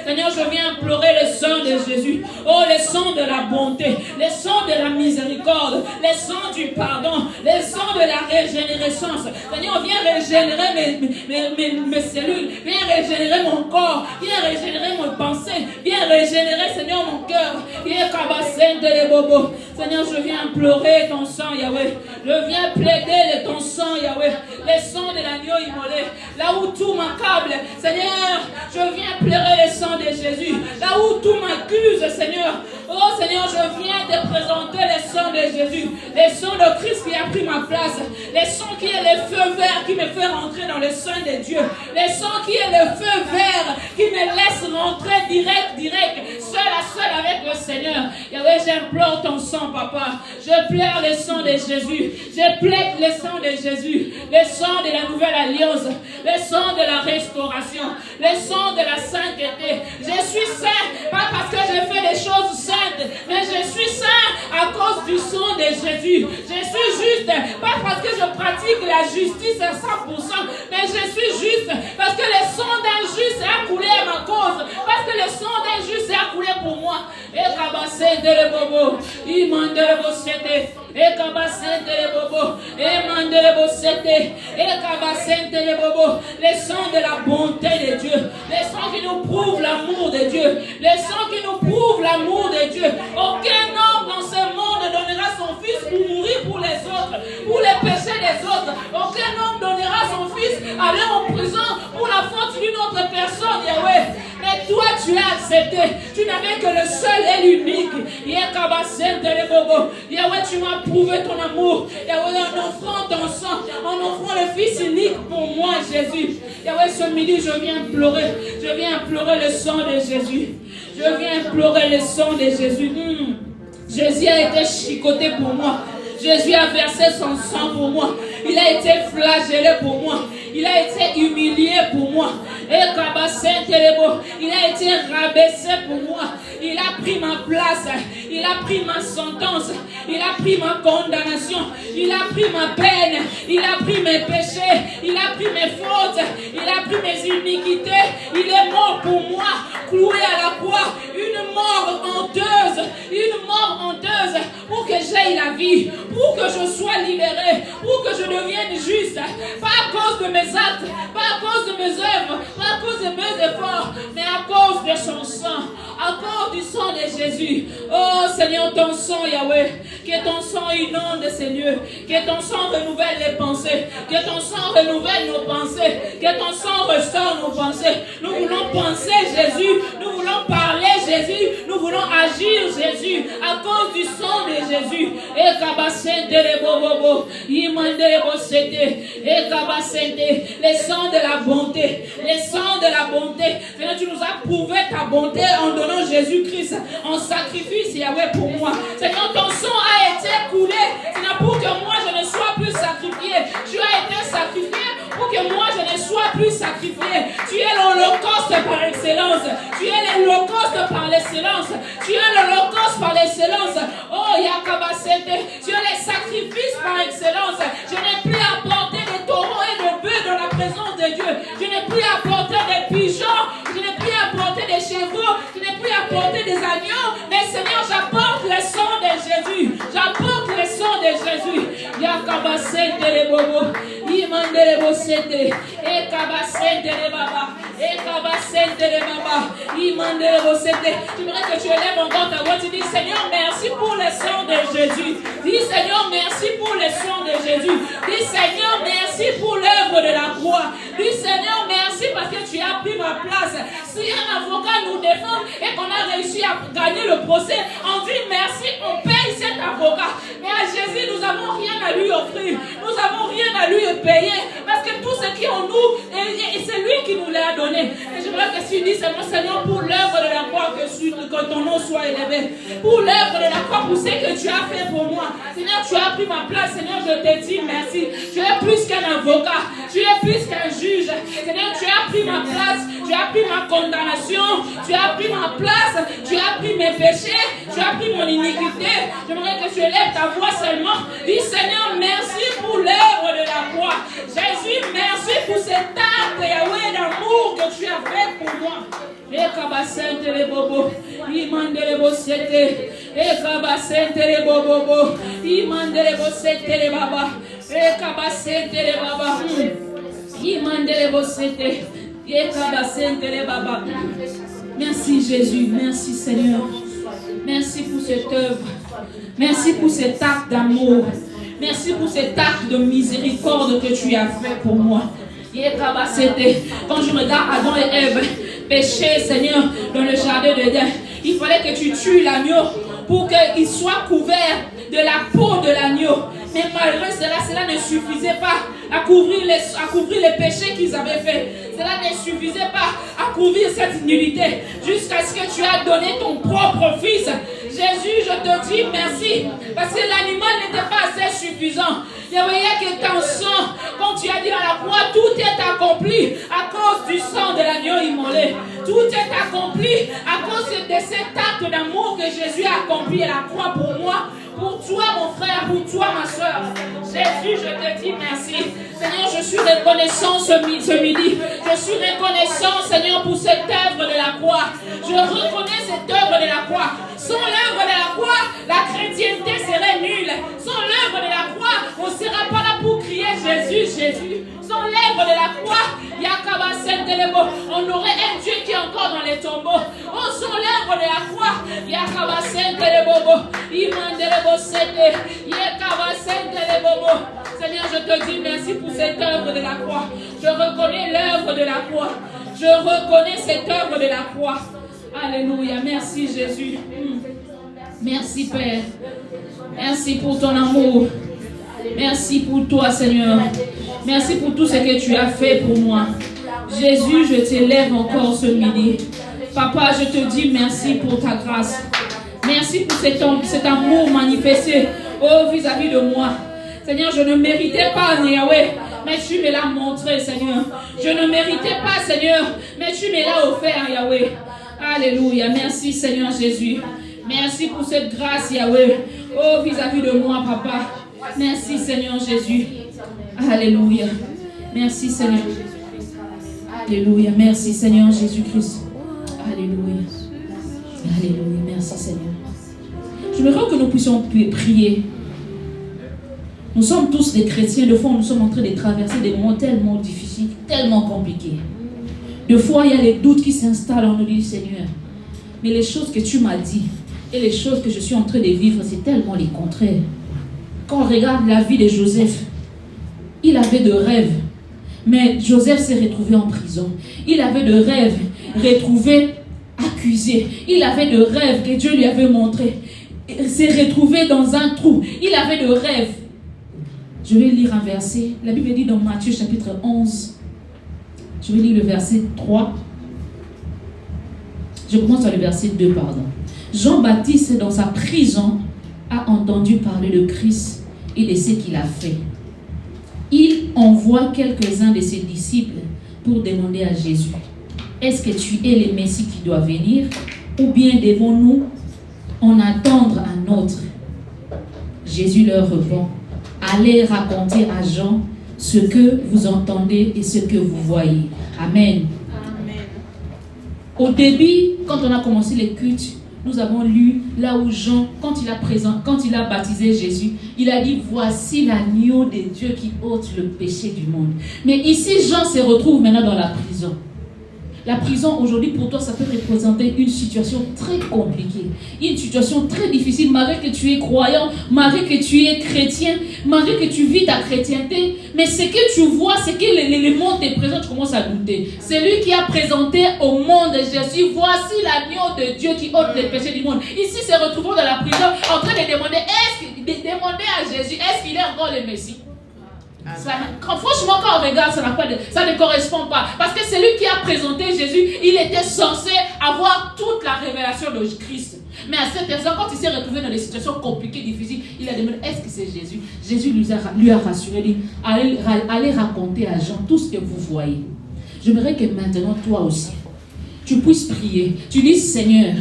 Seigneur, je viens implorer le sang de Jésus. Oh, le sang de la bonté, le sang de la miséricorde, le sang du pardon, le sang de la régénérescence. Seigneur, viens régénérer mes cellules, viens régénérer mon corps, viens régénérer mes pensées, viens régénérer, Seigneur, mon cœur. Seigneur, je viens implorer ton sang, Yahweh. Je viens plaider ton sang, Yahweh. Le sang de l'agneau immolé, là où tout m'accable, Seigneur, je viens pleurer le sang de Jésus. Là où tout m'accuse, Seigneur. Oh Seigneur, je viens te présenter le sang de Jésus. Le sang de Christ qui a pris ma place. Le sang qui est le feu vert qui me fait rentrer dans le sein de Dieu. Le sang qui est le feu vert qui me laisse rentrer direct, seul avec le Seigneur. Yahweh, j'implore ton sang, Papa. Je pleure le sang de Jésus. Je plaide le sang de Jésus. Le sang de la nouvelle alliance. Le sang de la restauration. Le sang de la sainteté. Je suis saint, pas parce que je fais des choses saintes, mais je suis saint à cause du sang de Jésus. Je suis juste, pas parce que je pratique la justice à 100%, mais je suis juste parce que le sang d'un juste a coulé à ma cause, parce que le sang d'un juste a coulé pour moi. Et kabassé de le bobo, il m'a de le bossete, et kabassé de le bobo, et m'a de le bossete, et kabassé de le bobo. Le sang de la bonté de Dieu, le sang qui nous prouve l'amour de Dieu, le sang qui nous prouve l'amour de Dieu. Aucun homme dans ce monde donnera son fils pour mourir pour les autres, pour les péchés des autres. Aucun homme donnera son fils aller en prison pour la faute d'une autre personne, Yahweh. Mais toi, tu as accepté. Tu n'avais que le seul et l'unique. Yahweh, tu m'as prouvé ton amour. Yahweh, en offrant ton sang, en offrant le Fils unique pour moi, Jésus. Yahweh, ce midi, je viens implorer le sang de Jésus. Je viens implorer le sang de Jésus. Jésus a été chicoté pour moi. Jésus a versé son sang pour moi. Il a été flagellé pour moi. Il a été humilié pour moi. Et il a été rabaissé pour moi. Il a pris ma place. Il a pris ma sentence. Il a pris ma condamnation. Il a pris ma peine. Il a pris mes péchés. Il a pris mes fautes. Il a pris mes iniquités. Il est mort pour moi, cloué à la croix. Une mort honteuse. Une mort honteuse pour que j'aie la vie. Pour que je sois libéré. Pour que je devienne juste. Pas à cause de mes actes. Pas à cause de mes œuvres. Pas à cause de mes efforts. Mais à cause de son sang. À cause du sang de Jésus. Oh Seigneur, ton sang, Yahweh. Que ton sang inonde ces lieux. Que ton sang renouvelle les pensées. Que ton sang renouvelle nos pensées. Que ton sang restaure nos pensées. Nous voulons penser Jésus. Nous voulons parler Jésus. Nous voulons agir Jésus. À cause du sang de Jésus. Et kabasente les bobobo. Imande les bossete. Et kabasente. Les sangs de la bonté. Les sangs de la bonté. Seigneur, tu nous as prouvé ta bonté en donnant Jésus-Christ en sacrifice, Yahweh, pour moi. Seigneur, ton sang a été coulé. Seigneur, pour que moi je ne sois plus sacrifié. Tu as été sacrifié pour que moi je ne sois plus sacrifié. Tu es l'holocauste par excellence. Tu es l'holocauste par l'excellence. Tu es l'holocauste par l'excellence. Oh, Yakabasete. Tu es les sacrifices par excellence. Je n'ai plus à porter des taureaux et des bœufs dans la présence de Dieu. Je n'ai plus à porter des pigeons. Je n'ai plus à porter des chevaux. Je n'ai plus à porter des agneaux. Mais Seigneur, j'apporte le sang de Jésus. J'apporte le sang de Jésus. Yakabasete les bobos. Imande les bossete. Et kabasete les baba. Et kabasete les baba. Imande les bossete. J'aimerais que tu élèves encore ta voix. Tu dis, Seigneur, merci pour le sang de Jésus. Dis, Seigneur, merci pour le sang de Jésus. Dis, Seigneur, merci pour l'œuvre de la croix. Dis, Seigneur, merci parce que tu as pris ma place. Si un avocat nous défend et qu'on a réussi à gagner le procès, on dit merci, on paye cet avocat. Mais à Jésus, nous n'avons rien à lui offrir. Nous n'avons rien à lui payer. Parce que tout ce qui est en nous, c'est lui qui nous l'a donné. Et j'aimerais que tu dises, Seigneur, pour l'œuvre de la croix, que ton nom soit élevé. Pour l'œuvre de la croix, pour ce que tu as fait pour moi. Seigneur, tu as pris ma place. Seigneur, je te dis merci. Tu es plus qu'un avocat. Tu es plus qu'un juge. Seigneur, tu as pris ma place. Tu as pris ma condamnation. Tu as pris ma place. Tu as pris mes péchés. Tu as pris mon iniquité. J'aimerais que tu élèves ta voix seulement. Dis, Seigneur, merci pour l'œuvre de la croix. Jésus, merci pour cet acte, Yahweh, d'amour que tu as fait pour moi. Et kabasente les bobos, imande les bossete. Et kabasente les bobos, imande les bossete les baba. Et kabasente les baba, imande les bossete. Et kabasente les baba. Merci Jésus, merci Seigneur. Merci pour cette œuvre. Merci pour cet acte d'amour. Merci pour cet acte de miséricorde que tu as fait pour moi. Quand je regarde Adam et Ève pécher, Seigneur, dans le jardin d'Éden, il fallait que tu tues l'agneau pour qu'il soit couvert de la peau de l'agneau. Mais malgré cela ne suffisait pas à couvrir les péchés qu'ils avaient faits. Cela ne suffisait pas à couvrir cette nullité jusqu'à ce que tu as donné ton propre fils. Jésus, je te dis merci parce que l'animal n'était pas assez suffisant. Il y avait que ton sang, quand tu as dit à la croix, tout est accompli à cause du sang de l'agneau immolé. Tout est accompli à cause de cet acte d'amour que Jésus a accompli à la croix pour moi. Pour toi, mon frère, pour toi, ma soeur. Jésus, je te dis merci. Seigneur, je suis reconnaissant ce midi. Je suis reconnaissant, Seigneur, pour cette œuvre de la croix. Je reconnais cette œuvre de la croix. Sans l'œuvre de la croix, la chrétienté serait nulle. Sans l'œuvre de la croix, on ne sera pas là pour crier Jésus, Jésus. Sans l'œuvre de la croix, on aurait un Dieu qui est encore dans les tombeaux. Oh, sans l'œuvre de la croix, Seigneur, je te dis merci pour cette œuvre de la croix. Je reconnais l'œuvre de la croix. Je reconnais cette œuvre de la croix. Alléluia. Merci Jésus. Merci Père. Merci pour ton amour. Merci pour toi Seigneur. Merci pour tout ce que tu as fait pour moi. Jésus, je t'élève encore ce midi. Papa, je te dis merci pour ta grâce. Merci pour cet amour manifesté Oh, vis-à-vis de moi. Seigneur, je ne méritais pas, Yahweh, mais tu me l'as montré, Seigneur. Je ne méritais pas, Seigneur, mais tu me l'as offert, Yahweh. Alléluia. Merci, Seigneur Jésus. Merci pour cette grâce, Yahweh. Oh, vis-à-vis de moi, Papa. Merci, Seigneur Jésus. Alléluia. Merci, Seigneur. Alléluia. Merci, Seigneur Jésus-Christ. Alléluia. Alléluia. Merci, Seigneur. Je me rends que nous puissions prier. Nous sommes tous des chrétiens. De fois, nous sommes en train de traverser des moments tellement difficiles, tellement compliqués. De fois, il y a les doutes qui s'installent. On nous dit, Seigneur, mais les choses que tu m'as dit et les choses que je suis en train de vivre, c'est tellement les contraires. Quand on regarde la vie de Joseph, il avait de rêves. Mais Joseph s'est retrouvé en prison. Il avait de rêves, retrouvé accusé. Il avait de rêves que Dieu lui avait montrés. Il s'est retrouvé dans un trou. Il avait de rêves. Je vais lire un verset. La Bible dit dans Matthieu chapitre 11. Je vais lire le verset 3. Je commence par le verset 2, pardon. Jean-Baptiste, dans sa prison, a entendu parler de Christ et de ce qu'il a fait. Il envoie quelques-uns de ses disciples pour demander à Jésus, est-ce que tu es le Messie qui doit venir ou bien devons-nous en attendre un autre? Jésus leur répond, allez raconter à Jean ce que vous entendez et ce que vous voyez. Amen. Amen. Au début, quand on a commencé les cultes, nous avons lu là où Jean, quand il a baptisé Jésus, il a dit, voici l'agneau de Dieu qui ôte le péché du monde. Mais ici, Jean se retrouve maintenant dans la prison. La prison, aujourd'hui, pour toi, ça peut représenter une situation très compliquée. Une situation très difficile, malgré que tu es croyant, malgré que tu es chrétien, malgré que tu vis ta chrétienté. Mais ce que tu vois, c'est que le monde te présente, tu commences à douter. C'est lui qui a présenté au monde Jésus, voici l'agneau de Dieu qui ôte les péchés du monde. Ici, se retrouvons dans la prison en train de demander, demander à Jésus, est-ce qu'il est encore le Messie? Franchement, quand on regarde, ça ne correspond pas. Parce que celui qui a présenté Jésus, il était censé avoir toute la révélation de Christ. Mais à cet instant, quand il s'est retrouvé dans des situations compliquées, difficiles, il a demandé, est-ce que c'est Jésus? Jésus lui a rassuré, dit, allez raconter à Jean tout ce que vous voyez. J'aimerais que maintenant, toi aussi, tu puisses prier. Tu dis, Seigneur,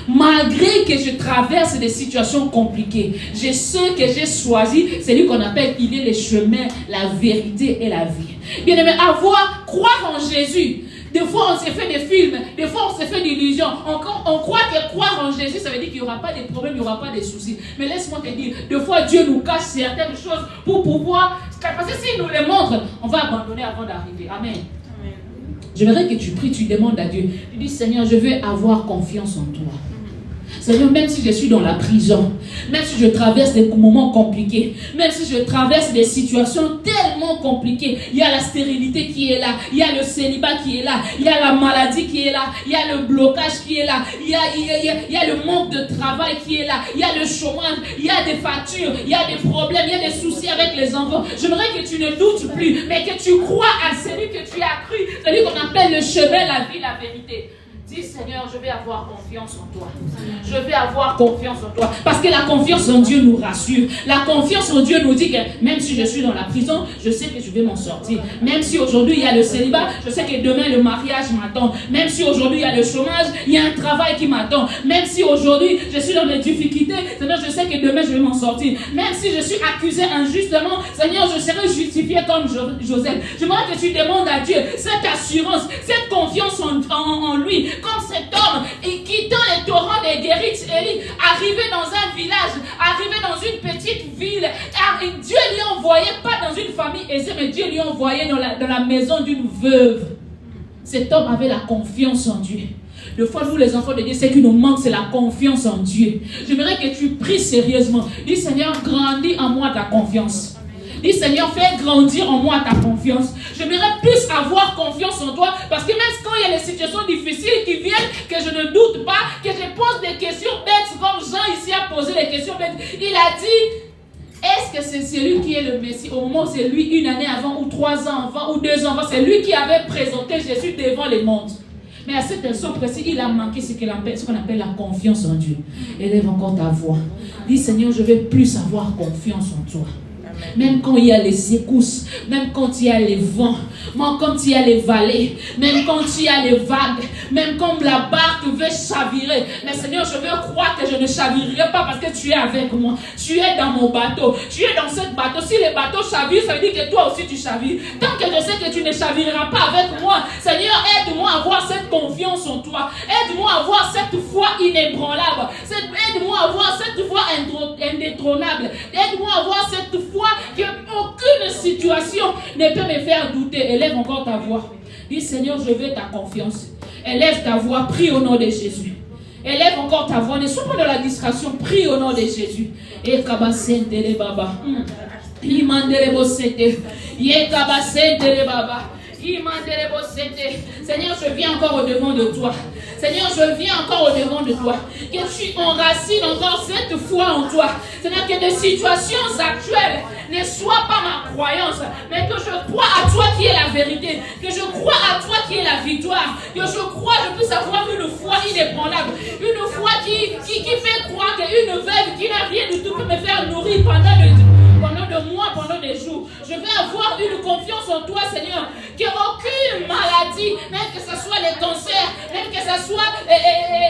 malgré que je traverse des situations compliquées, je sais que j'ai choisi celui qu'on appelle, il est le chemin, la vérité et la vie. Bien aimé, croire en Jésus. Des fois, on s'est fait des films, des fois, on s'est fait d'illusions. On croit que croire en Jésus, ça veut dire qu'il n'y aura pas de problèmes, il n'y aura pas de soucis. Mais laisse-moi te dire, des fois, Dieu nous cache certaines choses pour pouvoir. Parce que s'il nous les montre, on va abandonner avant d'arriver. Amen. J'aimerais que tu pries, tu demandes à Dieu. Tu dis, Seigneur, je veux avoir confiance en toi. Seigneur, même si je suis dans la prison, même si je traverse des moments compliqués, même si je traverse des situations tellement compliquées, il y a la stérilité qui est là, il y a le célibat qui est là, il y a la maladie qui est là, il y a le blocage qui est là, il y a le manque de travail qui est là, il y a le chômage, il y a des factures, il y a des problèmes, il y a des soucis avec les enfants. J'aimerais que tu ne doutes plus, mais que tu crois à celui que tu as cru, celui qu'on appelle le chemin, la vie, la vérité. Dis, Seigneur, je vais avoir confiance en toi. Je vais avoir confiance en toi. Parce que la confiance en Dieu nous rassure. La confiance en Dieu nous dit que même si je suis dans la prison, je sais que je vais m'en sortir. Même si aujourd'hui il y a le célibat, je sais que demain le mariage m'attend. Même si aujourd'hui il y a le chômage, il y a un travail qui m'attend. Même si aujourd'hui je suis dans des difficultés, Seigneur, je sais que demain je vais m'en sortir. Même si je suis accusé injustement, Seigneur, je serai justifié comme Joseph. J'aimerais que tu demandes à Dieu cette assurance, cette confiance en lui. Comme cet homme quittant les torrents des Guérits, arrivé dans un village, arrivé dans une petite ville, Dieu lui envoyait pas dans une famille aisée, mais Dieu lui envoyait dans la maison d'une veuve. Cet homme avait la confiance en Dieu. Des fois, nous les enfants de Dieu, ce qui nous manque, c'est la confiance en Dieu. J'aimerais que tu pries sérieusement. Dis, Seigneur, grandis en moi ta confiance. Dis, Seigneur, fais grandir en moi ta confiance. J'aimerais plus avoir confiance en toi, parce que même quand il y a des situations difficiles qui viennent, que je ne doute pas, que je pose des questions bêtes, comme Jean ici a posé des questions bêtes, il a dit, est-ce que c'est celui qui est le Messie? Au moment où c'est lui, une année avant, ou 3 ans avant, ou 2 ans avant, c'est lui qui avait présenté Jésus devant le monde. Mais à cet instant précis, il a manqué ce qu'on appelle la confiance en Dieu. Élève encore ta voix. Dis, Seigneur, je veux plus avoir confiance en toi. Même quand il y a les secousses, même quand il y a les vents, même quand il y a les vallées, même quand il y a les vagues, même quand la barque veut chavirer. Mais Seigneur, je veux croire que je ne chavirerai pas parce que tu es avec moi. Tu es dans mon bateau. Tu es dans ce bateau. Si les bateaux chavirent, ça veut dire que toi aussi tu chavires. Tant que je sais que tu ne chavireras pas avec moi, Seigneur, aide-moi à avoir cette confiance en toi. Aide-moi à avoir cette foi inébranlable. Aide-moi à avoir cette foi indétrônable. Aide-moi à avoir cette foi qu'aucune situation ne peut me faire douter. Élève encore ta voix. Dis, Seigneur, je veux ta confiance. Élève ta voix, prie au nom de Jésus. Élève encore ta voix, ne sois pas dans la distraction, prie au nom de Jésus. Et kabasente le baba. Imandere bosete. Ye kabasente le baba. Seigneur, je viens encore au-devant de toi. Seigneur, je viens encore au-devant de toi. Que tu enracines encore cette foi en toi. Seigneur, que des situations actuelles ne soient pas ma croyance, mais que je crois à toi qui est la vérité. Que je crois à toi qui est la victoire. Que je crois, je puisse avoir une foi inébranlable. Une foi qui fait croire qu'une veuve qui n'a rien du tout peut me faire nourrir pendant des mois, pendant des jours. Je vais avoir une confiance en toi, Seigneur. Qu'aucune maladie, même que ce soit les cancers, même que ce soit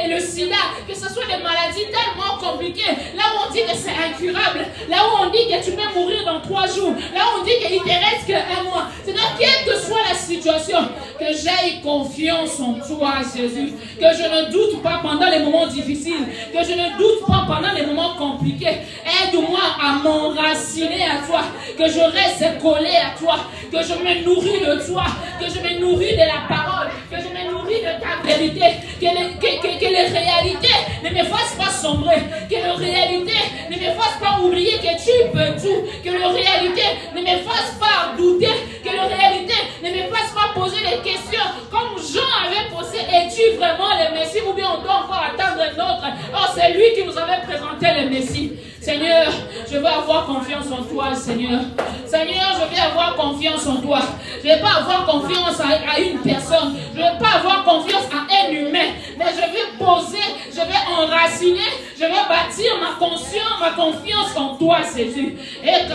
le sida, que ce soit des maladies tellement compliquées, là où on dit que c'est incurable, là où on dit que tu peux mourir dans 3 jours, là où on dit qu'il ne te reste qu'un mois. C'est-à-dire, quelle que soit la situation, que j'aie confiance en toi, Jésus. Que je ne doute pas pendant les moments difficiles, que je ne doute pas pendant les moments compliqués. Aide-moi à m'enraciner à toi, que je reste collé à toi, que je me nourris de toi, que je me nourris de la parole, que je me nourris de ta vérité, que les réalités ne me fassent pas sombrer, que les réalités ne me fassent pas oublier que tu peux tout, que les réalités ne me fassent pas douter, que les réalités ne me fassent pas poser des questions comme Jean avait posé, es-tu vraiment le Messie ou bien on doit encore attendre un autre? Oh, c'est lui qui nous avait présenté le Messie. Seigneur, je veux avoir confiance en toi, Seigneur. Seigneur, je veux avoir confiance en toi. Je ne vais pas avoir confiance à une personne. Je ne vais pas avoir confiance à un humain. Mais je vais poser, je vais enraciner, je vais bâtir ma confiance en toi, Jésus. Et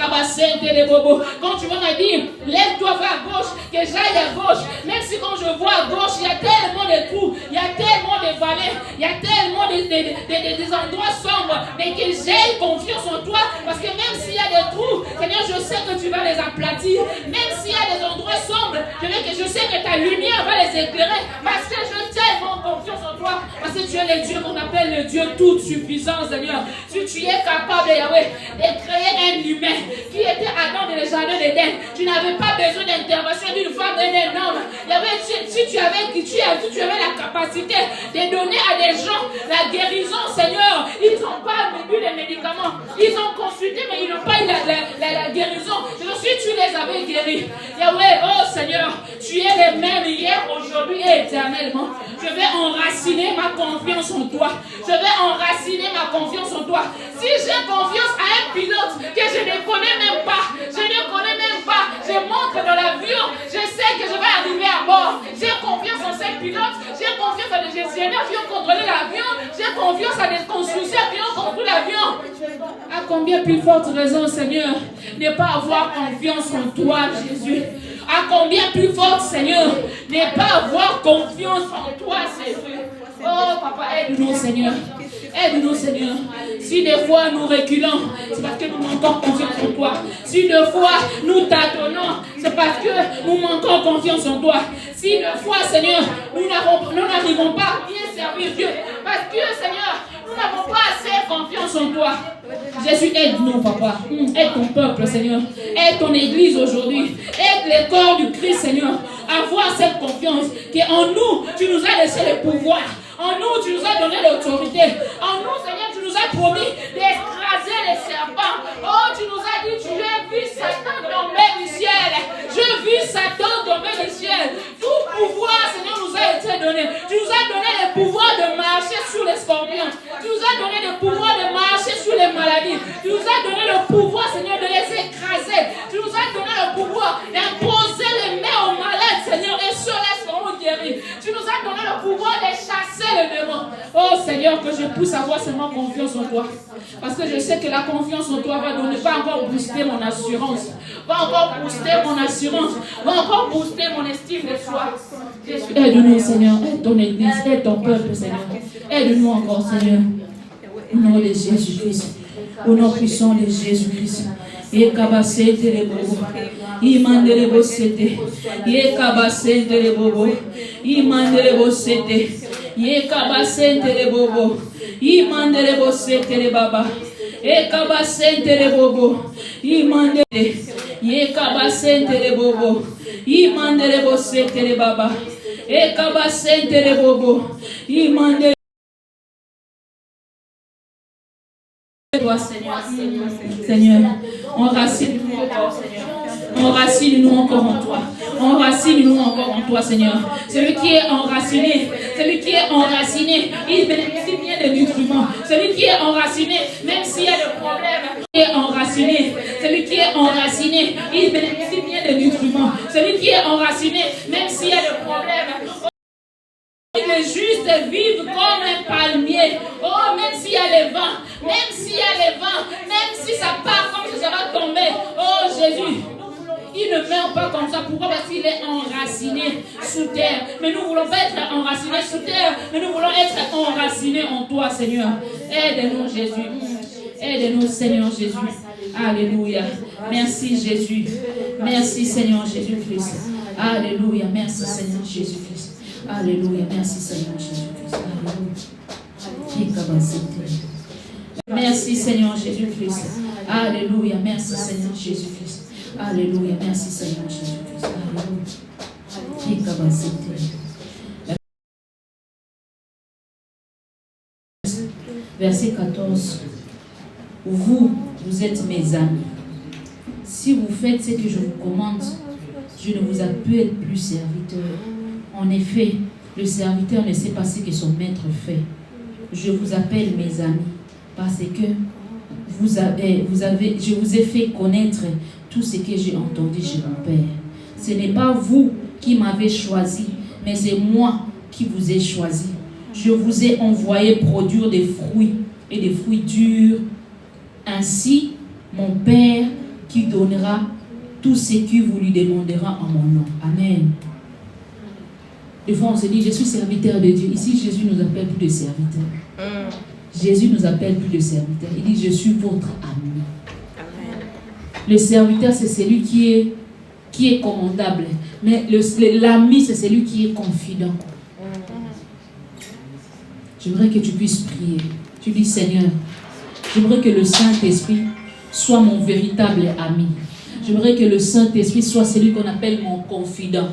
quand tu vas me dire, lève-toi vers gauche, que j'aille à gauche. Même si quand je vois à gauche, il y a tellement de trous, il y a tellement de vallées, il y a tellement des endroits sombres, mais que j'aie confiance en toi, parce que même s'il y a des trous, Seigneur, je sais que tu vas les aplatir. Même s'il y a des endroits sombres, je sais que ta lumière va les éclairer, parce que je tiens mon confiance en toi, parce que tu es le Dieu qu'on appelle le Dieu toute suffisant, Seigneur. Si tu es capable, Yahweh, de créer un humain qui était Adam dans le jardin d'Éden, tu n'avais pas besoin d'intervention d'une femme et d'un homme. Yahweh, si tu avais la capacité de donner à des gens la guérison, Seigneur, ils n'ont pas bu les médicaments, ils ont consulté, mais ils n'ont pas eu la guérison. Si tu les avais guéris, Yahweh, oh Seigneur, tu es le même hier, aujourd'hui et éternellement. Je vais enraciner ma confiance en toi. Je vais enraciner ma confiance en toi. Si j'ai confiance à un pilote que je ne connais même pas, je monte dans l'avion, je sais que je vais arriver à bord. J'ai confiance en ces pilotes, j'ai confiance à des gestionnaires qui ont contrôlé l'avion, j'ai confiance à des constructeurs qui ont contrôlé l'avion. À combien plus forte raison, Seigneur, ne pas avoir confiance en toi, Jésus? À combien plus forte, Seigneur, ne pas avoir confiance en toi, Jésus? Oh, Papa, aide-nous, Seigneur. Aide-nous, Seigneur. Si des fois nous reculons, c'est parce que nous manquons confiance en toi. Si des fois nous tâtonnons, c'est parce que nous manquons confiance en toi. Si des fois, Seigneur, nous n'arrivons pas à bien servir Dieu, parce que, Seigneur, nous n'avons pas assez confiance en toi. Jésus, aide-nous, Papa. Aide ton peuple, Seigneur. Aide ton église aujourd'hui. Aide les corps du Christ, Seigneur, à avoir cette confiance qu'en nous, tu nous as laissé le pouvoir. En nous, tu nous as donné l'autorité. En nous, Seigneur, tu nous as promis d'écraser les serpents. Oh, tu nous as dit, tu as vu Satan tomber du ciel. Je vis Satan tomber du ciel. Tout pouvoir, Seigneur, nous a été donné. Tu nous as donné le pouvoir de marcher sur les scorpions. Tu nous as donné le pouvoir de marcher sur les maladies. Tu nous as donné le pouvoir, Seigneur, de les écraser. Tu nous as donné le pouvoir d'imposer les mains aux malades, Seigneur, et ceux-là seront guéris. Tu nous as donné le pouvoir Seigneur, que je puisse avoir seulement confiance en toi. Parce que je sais que la confiance en toi va encore booster mon assurance. Va encore booster mon assurance. Va encore booster mon estime de soi. Aide-nous, Seigneur. Aide ton église. Aide ton peuple, Seigneur. Aide-nous encore, Seigneur. Au nom de Jésus-Christ. Au nom puissant de Jésus-Christ. Yekabasete le bobo. Imandele bosete. Yekabasete le bobo. Imandele bosete. Yekabasete le bobo. Imandele bosete le baba. Yekabasete le bobo. Imandele. Yekabasete le bobo. Imandele bosete le baba. Yekabasete le bobo. Imandele. Seigneur, enracine-nous encore, Seigneur. Enracine-nous encore en toi. Enracine-nous encore en toi, Seigneur. Celui qui est enraciné, il bénéficie bien de nutriments. Celui qui est enraciné, même s'il y a des problèmes, celui qui est enraciné, il bénéficie bien de nutriments. Celui qui est enraciné, même s'il y a des problèmes, les justes vivent comme un palmier. Oh, même s'il y a les vents, même si ça part comme si ça va tomber. Oh, Jésus, il ne meurt pas comme ça. Pourquoi? Parce qu'il est enraciné sous terre. Mais nous voulons pas être enracinés sous terre, mais nous voulons être enracinés en toi, Seigneur. Aide-nous, Jésus. Aide-nous, Seigneur Jésus. Alléluia. Merci, Jésus. Merci, Seigneur Jésus-Christ. Alléluia. Merci, Seigneur Jésus-Christ. Alléluia. Merci, Seigneur Jésus-Christ. Alléluia. Merci, Seigneur Jésus-Christ. Alléluia. Merci, Seigneur Jésus-Christ. Alléluia. Merci, Seigneur Jésus-Christ. Alléluia. Verset 14. Vous êtes mes amis. Si vous faites ce que je vous commande, je ne vous appelle être plus serviteur. En effet, le serviteur ne sait pas ce que son maître fait. Je vous appelle mes amis parce que je vous ai fait connaître tout ce que j'ai entendu chez mon Père. Ce n'est pas vous qui m'avez choisi, mais c'est moi qui vous ai choisi. Je vous ai envoyé produire des fruits et des fruits durs. Ainsi, mon Père qui donnera tout ce que vous lui demanderez en mon nom. Amen. Des fois, on se dit, je suis serviteur de Dieu. Ici, Jésus nous appelle plus de serviteurs. Jésus nous appelle plus de serviteurs. Il dit, je suis votre ami. Amen. Le serviteur, c'est celui qui est commandable. Mais l'ami, c'est celui qui est confident. J'aimerais que tu puisses prier. Tu dis, Seigneur, j'aimerais que le Saint-Esprit soit mon véritable ami. J'aimerais que le Saint-Esprit soit celui qu'on appelle mon confident.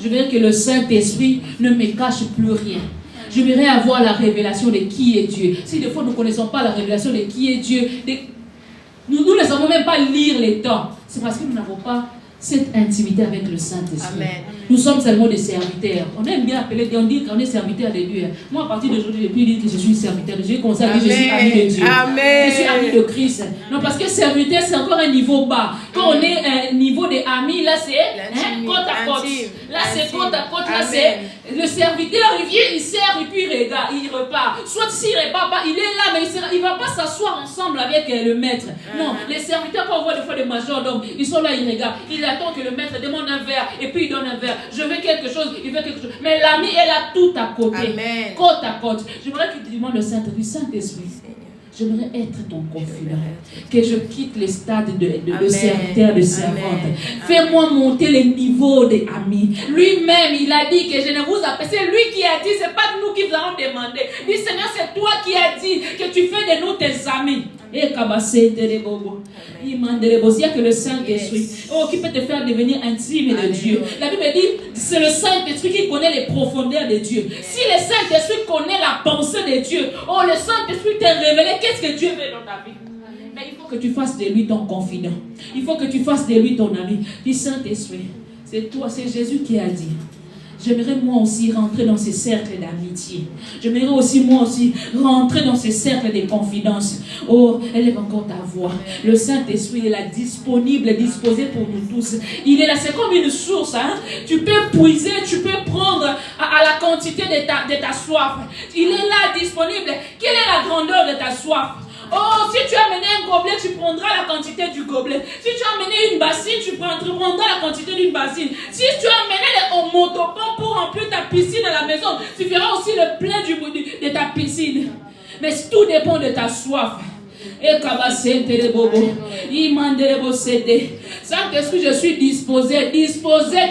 Je veux que le Saint-Esprit ne me cache plus rien. Je voudrais avoir la révélation de qui est Dieu. Si des fois nous ne connaissons pas la révélation de qui est Dieu, nous ne savons même pas lire les temps. C'est parce que nous n'avons pas cette intimité avec le Saint-Esprit. Nous sommes seulement des serviteurs. On aime bien appeler, on dit qu'on est serviteur de Dieu. Moi, à partir d'aujourd'hui, je peux dire que je suis serviteur de Dieu. Comme ça, je suis ami de Dieu. Amen. Je suis ami de Christ. Non, parce que serviteur, c'est encore un niveau bas. Quand on est un niveau de ami, là, c'est côte à côte. Là, c'est côte à côte. Là, c'est le serviteur, il vient, il sert, et puis il regarde, il repart. Soit s'il repart pas, il est là, mais il ne va pas s'asseoir ensemble avec le maître. Non, les serviteurs, quand on voit des fois des majordomes, ils sont là, ils regardent. Il attend que le maître demande un verre, et puis il donne un verre. Je veux quelque chose, il veut quelque chose. Mais l'ami est là tout à côté. Amen. Côte à côte. J'aimerais que tu demandes le Saint-Esprit. Saint-Esprit, j'aimerais être ton confident. Que je quitte le stade de serviteur, de servante. Fais-moi monter les niveaux des amis. Lui-même, il a dit que je ne vous appelle. C'est lui qui a dit, c'est pas nous qui vous avons demandé. Il dit, Seigneur, c'est toi qui as dit que tu fais de nous tes amis. Et il n'y a que le Saint-Esprit qui peut te faire devenir intime de Dieu. La Bible dit, c'est le Saint-Esprit qui connaît les profondeurs de Dieu. Si le Saint-Esprit connaît la pensée de Dieu, le Saint-Esprit t'a révélé qu'est-ce que Dieu veut dans ta vie. Mais il faut que tu fasses de lui ton confident. Il faut que tu fasses de lui ton ami. Dis, Saint-Esprit, c'est toi, c'est Jésus qui a dit. J'aimerais moi aussi rentrer dans ces cercles d'amitié. J'aimerais aussi moi aussi rentrer dans ces cercles de confidence. Oh, élève encore ta voix. Le Saint-Esprit est là, disponible, disposé pour nous tous. Il est là, c'est comme une source. Hein? Tu peux puiser, tu peux prendre à la quantité de ta soif. Il est là, disponible. Quelle est la grandeur de ta soif? Oh, si tu as amené un gobelet, tu prendras la quantité du gobelet. Si tu as amené une bassine, tu prendras la quantité d'une bassine. Si tu as amené un motopompe pour remplir ta piscine à la maison, tu feras aussi le plein de ta piscine. Mais tout dépend de ta soif. Et Saint-Esprit, je suis disposé,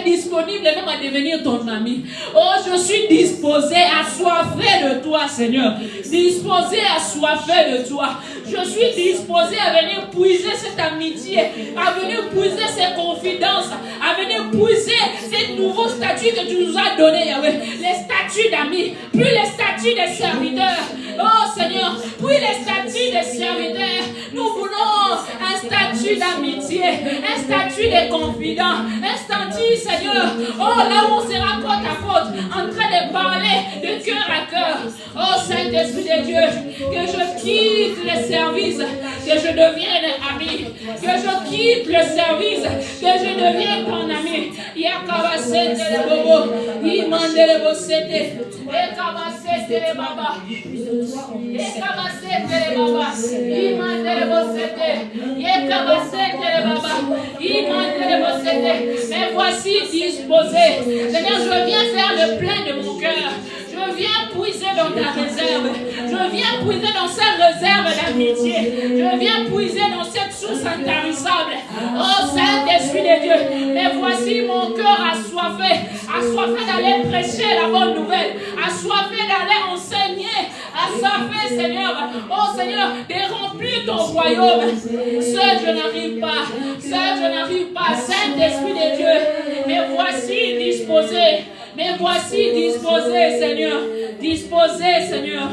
disponible même à devenir ton ami. Oh, je suis disposé, assoiffé de toi, Seigneur. Disposé, assoiffé de toi. Je suis disposé à venir puiser cette amitié, à venir puiser ces confidences, à venir puiser ces nouveaux statuts que tu nous as donnés, Yahweh. Les statuts d'amis, plus les statuts des serviteurs. Oh Seigneur, plus les statuts des serviteurs. Nous voulons un statut d'amitié, un statut de confident, un statut, Seigneur, oh là où on sera côte à côte, en train de parler de cœur à cœur. Oh Saint-Esprit de Dieu, que je quitte le service, que je devienne ami, que je quitte le service, que je devienne ton ami. Yakabasete le bobo, imandele bosete, ekabasete le baba, ekabasete le baba, imandele bosete, ekabasete le baba, imandele bosete. Mais voici disposé. Seigneur, je viens faire le plein de mon cœur. Je viens puiser dans ta réserve. Je viens puiser dans cette réserve d'amitié. Je viens puiser dans cette source intarissable. Oh Saint-Esprit de Dieu, mais voici mon cœur assoiffé d'aller prêcher la bonne nouvelle, assoiffé d'aller enseigner, assoiffé, Seigneur, oh Seigneur, de remplir ton royaume. Seul je n'arrive pas, Saint-Esprit de Dieu, mais voici disposé, Seigneur,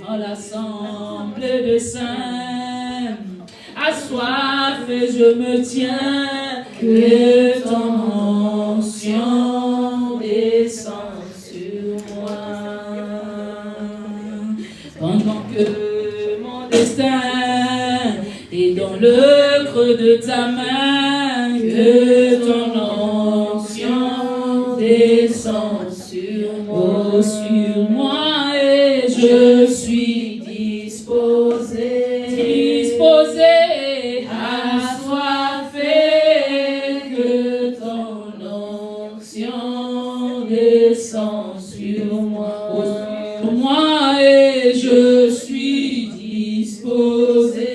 dans l'assemblée de saints, assoiffé je me tiens, que ton onction descend sur moi, pendant que mon destin est dans le creux de ta main, que ton onction descend sur moi, et je suis disposé, assoiffé, que ton onction descend sur moi, et je suis disposé,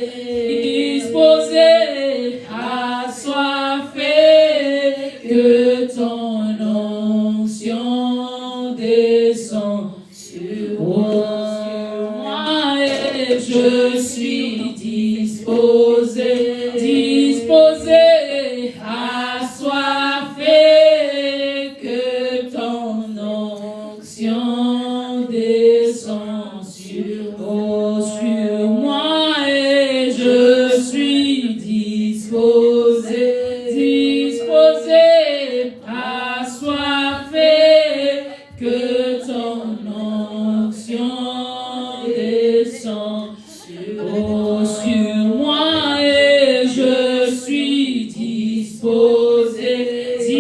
assoiffé, que ton onction descend sur moi, et je suis disposé, assoiffé, que ton onction descend sur moi, et je suis disposé, assoiffé, que ton onction descend sur moi, et je suis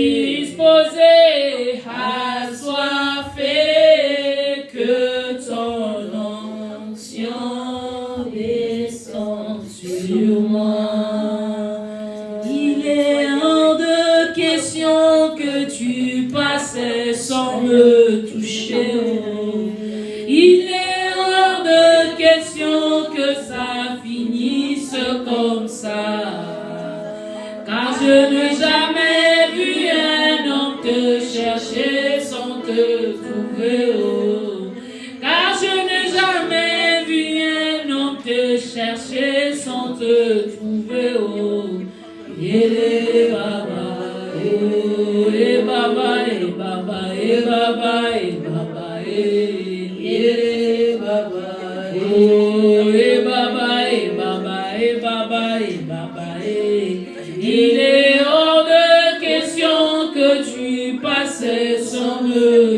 disposé, assoiffé, que ton onction descend sur moi. Il est hors de question que tu passais sans me toucher. Il est hors de question que ça finisse comme ça. Car je n'ai jamais vu un homme te chercher sans te trouver. Car je n'ai jamais vu un homme te chercher sans te trouver. Et baba, et baba, et baba, et baba, et baba, et baba, et baba, et baba, et baba, et baba, il est hors de question que tu passais sans me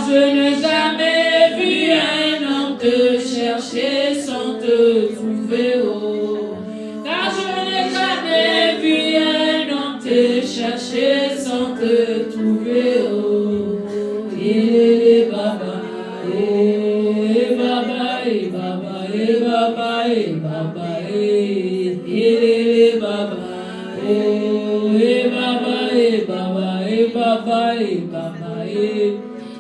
je n'ai jamais vu un homme te chercher sans te trouver, oh. Car je n'ai jamais vu un homme te chercher sans te trouver, oh. Eh, Baba, eh, Baba, eh, Baba, eh, Baba, eh, Baba, eh, Baba, eh, Baba, eh, Baba, eh, Baba, eh, Baba, eh.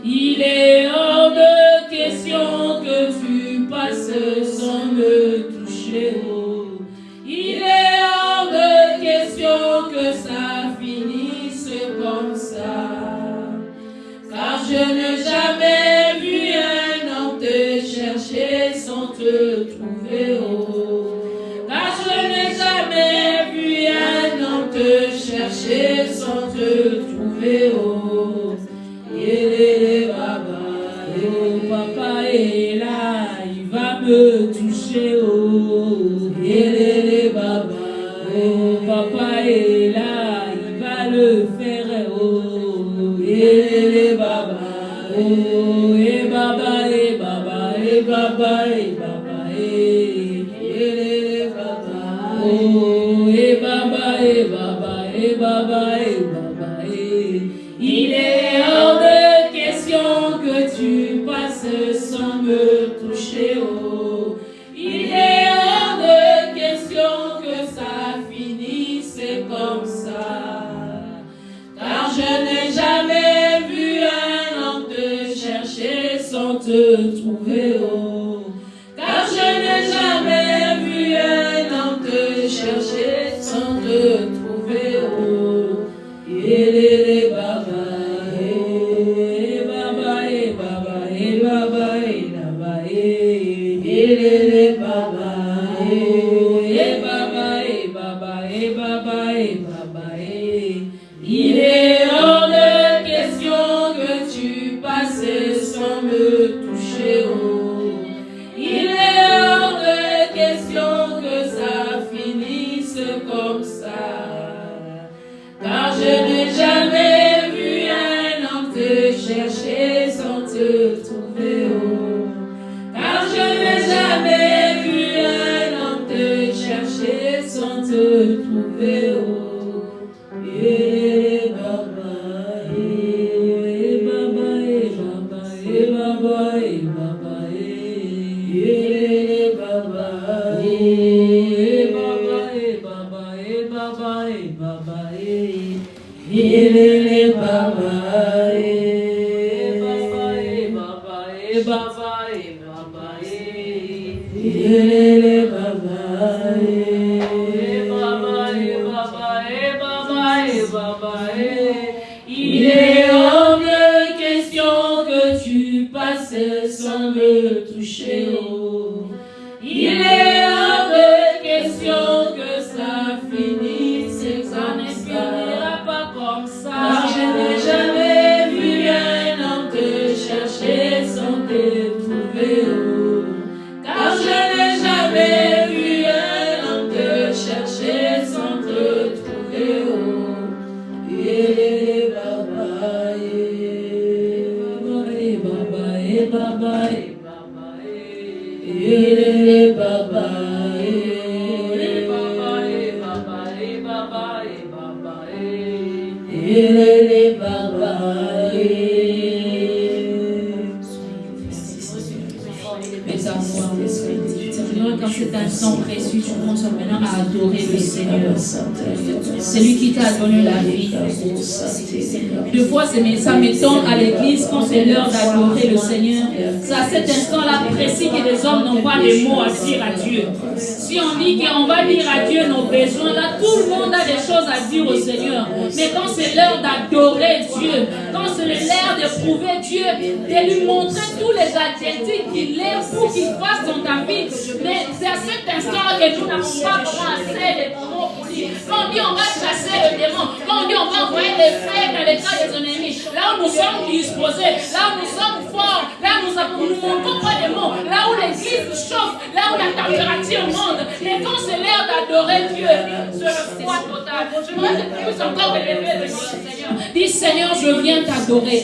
Il est hors de question que tu passes sans me toucher, oh. Il est hors de question que ça finisse comme ça. Car je n'ai jamais vu un homme te chercher sans te trouver, oh. Car je n'ai jamais vu un homme te chercher sans te trouver, oh. Et Baba, oh, papa est là, il va me toucher, oh. Et Baba, oh, papa est là, il va le faire, oh. Et Baba, oh, et Baba, et Baba, et Baba, et Baba, et Baba, oh, et Baba, et Baba, et Baba, et Baba, il est hors de question que tu passes sans me toucher, oh. Il est hors de question que ça finisse comme ça. Car je n'ai jamais vu un homme te chercher sans te trouver, oh. Car je n'ai jamais vu un homme te chercher sans te trouver, oh. Et Baba, et Baba, et Baba, et Baba, et Baba, et Baba, et Baba, et Baba, et Baba, et Baba, il est hors de question que tu passes sans me toucher, oh. Il est hors de question que ça finisse comme ça. Car je n'ai jamais vu un homme te chercher sans te trouver, oh. Car je n'ai jamais vu un homme te chercher sans te trouver, oh. Eh, Baba, eh, Baba, eh, Baba, eh, Baba, eh, Baba, eh, Baba, eh, Baba, eh, Baba, eh, Baba, eh, Baba, eh, Baba, il est hors de question que tu passes sans me toucher, oh. Il est hors de question que ça finisse, ça ne finira pas comme ça. Car je n'ai jamais vu un homme te chercher sans te trouver, oh. Car je n'ai jamais vu un homme te chercher sans te trouver, oh. Baba, Baba, Seigneur, dans cet instant précieux, tu commences maintenant à adorer le Seigneur. C'est lui qui t'a donné la vie. Deux fois, ça m'étonne à l'église quand c'est l'heure d'adorer le Seigneur. C'est à cet instant-là précis que les hommes n'ont pas de mots à dire à Dieu. Si on dit qu'on va dire à Dieu nos besoins, là, tout le monde a des choses à dire au Seigneur. Mais quand c'est l'heure d'adorer Dieu, quand c'est l'heure de prouver Dieu, de lui montrer tous les adjectifs qu'il est pour qu'il fasse dans ta vie. Mais c'est à cet instant que nous n'avons pas assez de mots pour lui. Quand on dit on va chasser le démon, quand on dit on va envoyer des frères dans les cas des ennemis, là où nous sommes disposés, là où nous sommes forts, là où nous ne manquons pas de mots, là où l'église chauffe, là où la température monte. Mais quand c'est l'heure d'adorer Dieu, c'est le froid total. J'aimerais que tu puisses encore élever devant le Seigneur. Dis Seigneur, je viens t'adorer.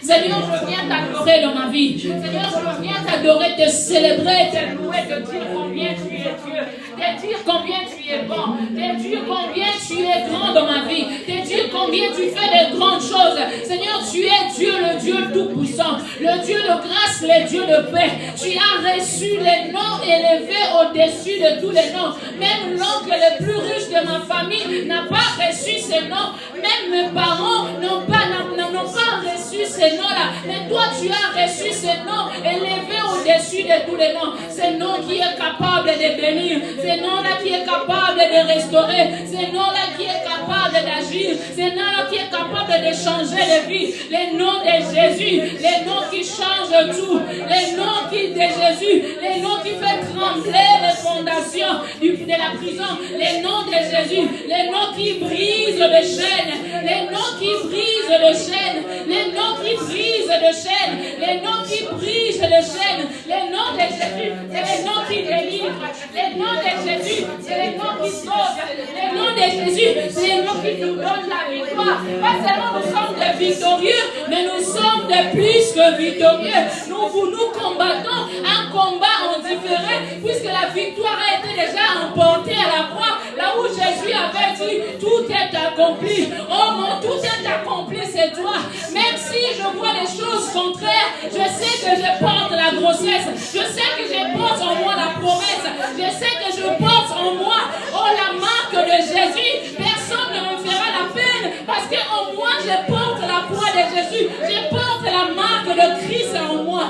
Seigneur, je viens t'adorer dans ma vie. Seigneur, je viens t'adorer, te célébrer, te louer, te dire combien tu es Dieu, te dire combien tu es bon, te dire combien tu es grand dans ma vie, te dire combien tu fais de grandes choses. Seigneur, tu es Dieu, le Dieu tout-puissant, le Dieu de grâce, le Dieu de paix. Tu as reçu les noms élevés au-dessus de tous les noms. Même l'oncle le plus riche de ma famille n'a pas reçu ces noms. Même mes parents n'ont pas reçu ces noms-là. Mais toi, tu as reçu ces noms élevés au-dessus de tous les noms. Ce nom qui est capable de bénir. Ce nom-là qui est capable de restaurer. Ce nom-là qui est capable d'agir. Ce nom-là qui est capable de changer les vies. Les noms de Jésus. Les noms qui changent tout. Les noms de Jésus. Les noms qui font trembler les fondations de la prison. Les noms de Jésus. Les noms qui brisent les chaînes. Les noms qui brisent les chaînes. Les noms qui brisent les chaînes. Les noms qui brisent les chaînes. Les noms de Jésus, c'est les noms qui délivrent. Les noms de Jésus, c'est les noms qui sauvent. Les noms de Jésus, c'est les noms qui nous donnent la victoire. Pas seulement nous sommes des victorieux, mais nous sommes des plus que victorieux. Nous combattons un combat en différé, puisque la victoire a été déjà emportée à la croix, là où Jésus avait dit, tout est accompli. Oh mon, tout est accompli, c'est toi. Même si je vois les choses contraires, je sais que je porte la grossesse. Je sais que je porte en moi la promesse. Je sais que je porte en moi, oh, la marque de Jésus. Personne ne me fera la peine, parce qu'en moi, je porte la croix de Jésus. Je porte la marque de Christ en moi.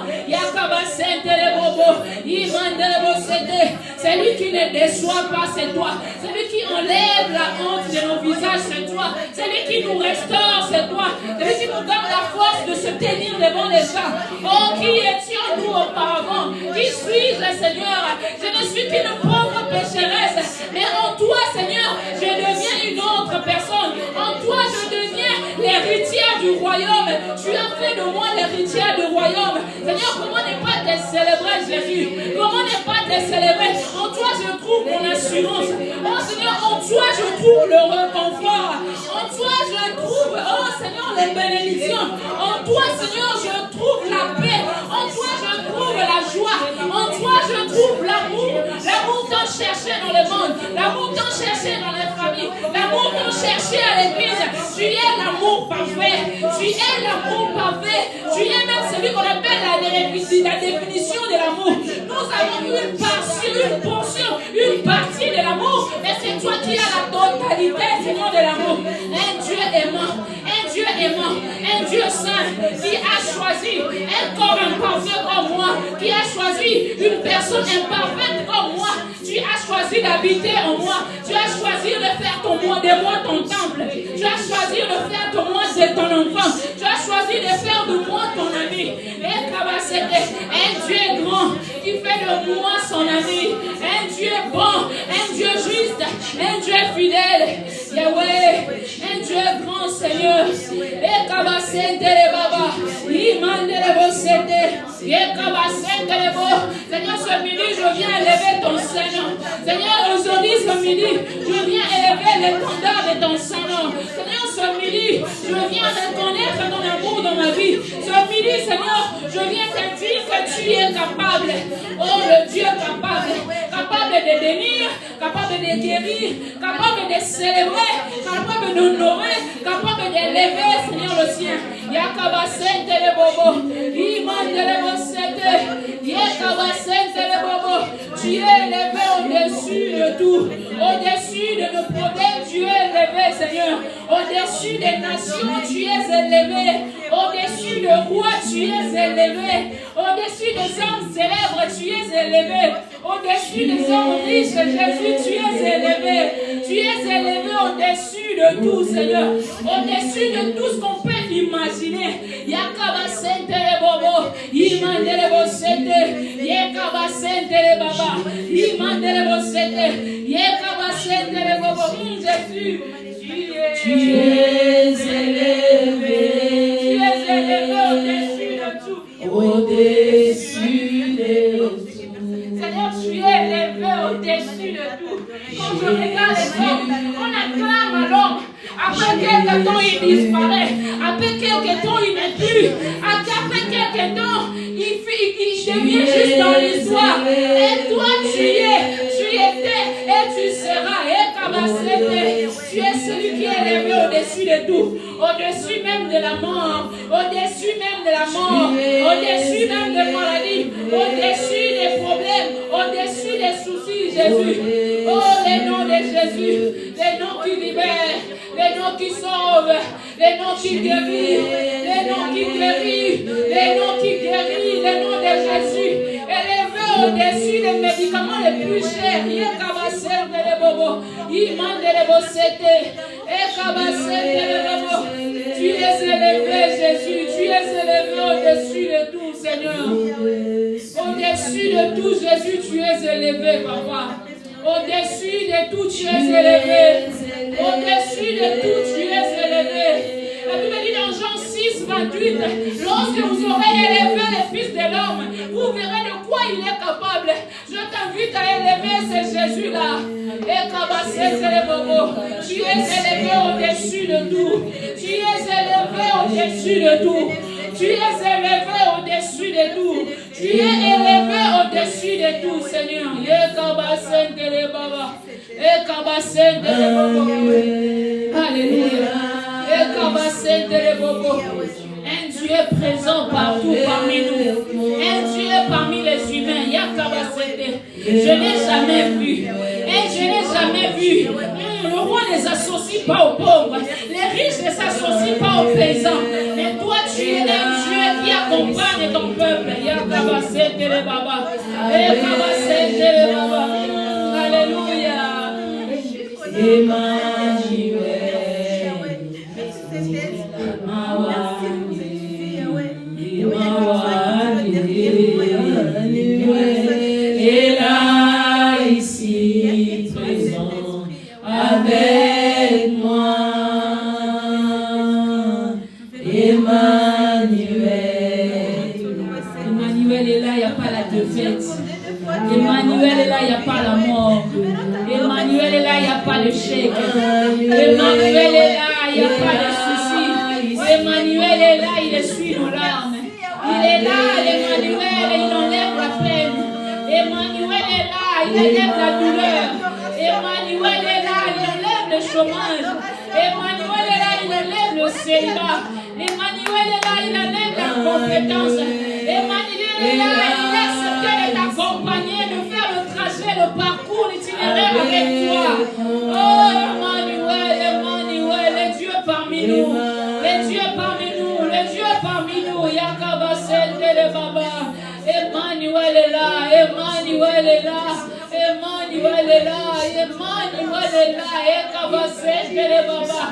Celui qui ne déçoit pas, c'est toi. Celui qui enlève la honte de nos visages, c'est toi. Celui qui nous restaure, c'est toi. Celui qui nous donne la force de se tenir devant les gens. Oh, qui étions-nous auparavant? Qui suis-je, Seigneur? Je ne suis qu'une pauvre pécheresse. Mais en toi, Seigneur, je deviens une autre personne. En toi, je deviens l'héritière du royaume. Tu as fait de moi l'héritière du royaume. Seigneur, comment ne pas te célébrer, Jésus? Comment ne pas te célébrer? En toi, je trouve mon assurance. Oh Seigneur, en toi, je trouve le réconfort. En toi, je trouve, oh Seigneur, les bénédictions. En toi, Seigneur, je trouve la paix. En toi, je trouve la joie. En toi, je trouve l'amour. L'amour qu'on cherchait dans le monde. L'amour qu'on cherchait dans les familles. L'amour qu'on cherchait à l'église. Tu es l'amour parfait. Tu es l'amour parfait. Tu es même celui qu'on appelle la définition de l'amour. Nous avons une portion, une partie de l'amour, mais c'est toi qui as la totalité, Seigneur, de l'amour. Un Dieu aimant, un Dieu aimant, un Dieu saint qui a choisi un corps imparfait comme moi, qui a choisi une personne imparfaite comme moi. Tu as choisi d'habiter en moi. Tu as choisi de faire de moi ton temple. Tu as choisi de faire de moi ton enfant. Tu as choisi de faire de moi ton ami. Un Dieu grand qui fait de moi son ami. Un Dieu bon, un Dieu juste, un Dieu fidèle. Yahweh, un Dieu grand, Seigneur. Seigneur, ce midi, je viens élever ton Seigneur. Seigneur, aujourd'hui, ce midi, je viens élever l'étendard de ton Seigneur. Seigneur, ce midi, je viens reconnaître ton amour dans ma vie. Ce midi, Seigneur, je viens te dire que tu es capable. Oh, le Dieu capable. Capable de bénir, capable de guérir, capable de célébrer, capable d'honorer, capable d'élever, Seigneur, le sien. Yakabasente le bobo, Imande le bosete, Yakabasente le bobo. Tu es élevé au-dessus de tout, au-dessus de nos problèmes, tu es élevé, Seigneur. Au-dessus des nations, tu es élevé. Au-dessus de rois, tu es élevé. Au-dessus des hommes célèbres, tu es élevé. Au-dessus des hommes riches, Jésus, tu es élevé. Tu es élevé au-dessus de tout, Seigneur. Au-dessus de tout ce qu'on peut imaginer. Yakabasente le bobo, Imande le bosete, Yakabasente le baba, Imande le bosete, Yakabasente le bobo. Jésus, tu es élevé. Tu es élevé au-dessus de tout. Au-dessus de tout. Seigneur, tu es élevé au-dessus de tout. Quand je regarde les hommes, on acclame à l'homme. Après quelques temps, il disparaît. Après quelques temps, il n'est plus. Après quelques temps, il devient juste dans l'histoire. Et toi, tu étais et tu seras. Tu es celui qui est élevé au-dessus de tout. Au-dessus même de la mort. Au-dessus même de la mort. Au-dessus même de maladie. Au-dessus des problèmes. Au-dessus des soucis, Jésus. Oh, les noms de Jésus. Les noms qui libèrent. Les noms qui sauvent. Les noms qui guérissent. Les noms qui guérissent. Les noms qui guérissent. Les noms de Jésus. Élevé au-dessus des médicaments les plus chers. Tu es élevé, Jésus. Tu es élevé au-dessus de tout, Seigneur. Au-dessus de tout, Jésus, tu es élevé, Papa. Au-dessus de tout, tu es élevé. Au-dessus de tout, tu es élevé. La Bible dit dans Jean 6, 28, lorsque vous aurez élevé les fils de l'homme, vous verrez de quoi il est capable. Je t'invite à élever ce Jésus-là. Tu es élevé au-dessus de tout. Tu es élevé au-dessus de tout. Tu es élevé au-dessus de tout. Tu es élevé au-dessus de tout, Seigneur. Alléluia. Un Dieu présent partout parmi nous. Un Dieu parmi les humains. Je n'ai jamais vu. Et je n'ai jamais vu. Le roi ne s'associe pas aux pauvres. Les riches ne s'associent pas aux paysans. Mais toi, tu es un Dieu qui accompagne ton peuple. Alléluia. Emmanuel. Et là, ici, présent avec moi, Emmanuel. Emmanuel est là, il n'y a pas la défaite. Emmanuel est là, il n'y a pas la mort. Emmanuel est là, il n'y a pas l'échec. Emmanuel est là, il n'y a pas de soucis. Emmanuel est là, il essuie nos larmes. Il est là, Emmanuel, il enlève la peine. Emmanuel est là, il enlève la douleur. Emmanuel est là, il enlève le chômage. Emmanuel est là, il enlève le célibat. Emmanuel est là, il enlève la compétence. Emmanuel est là, il accepte de t'accompagner, de faire le trajet, le parcours, l'itinéraire avec toi. Oh Emmanuel, Emmanuel, les dieux parmi nous. Les dieux parmi nous, les dieux parmi nous. Yakabasel de Baba. Emmanuel est là, Emmanuel est là. Emmanuel est là, Emmanuel est là, Ekabasete de Baba,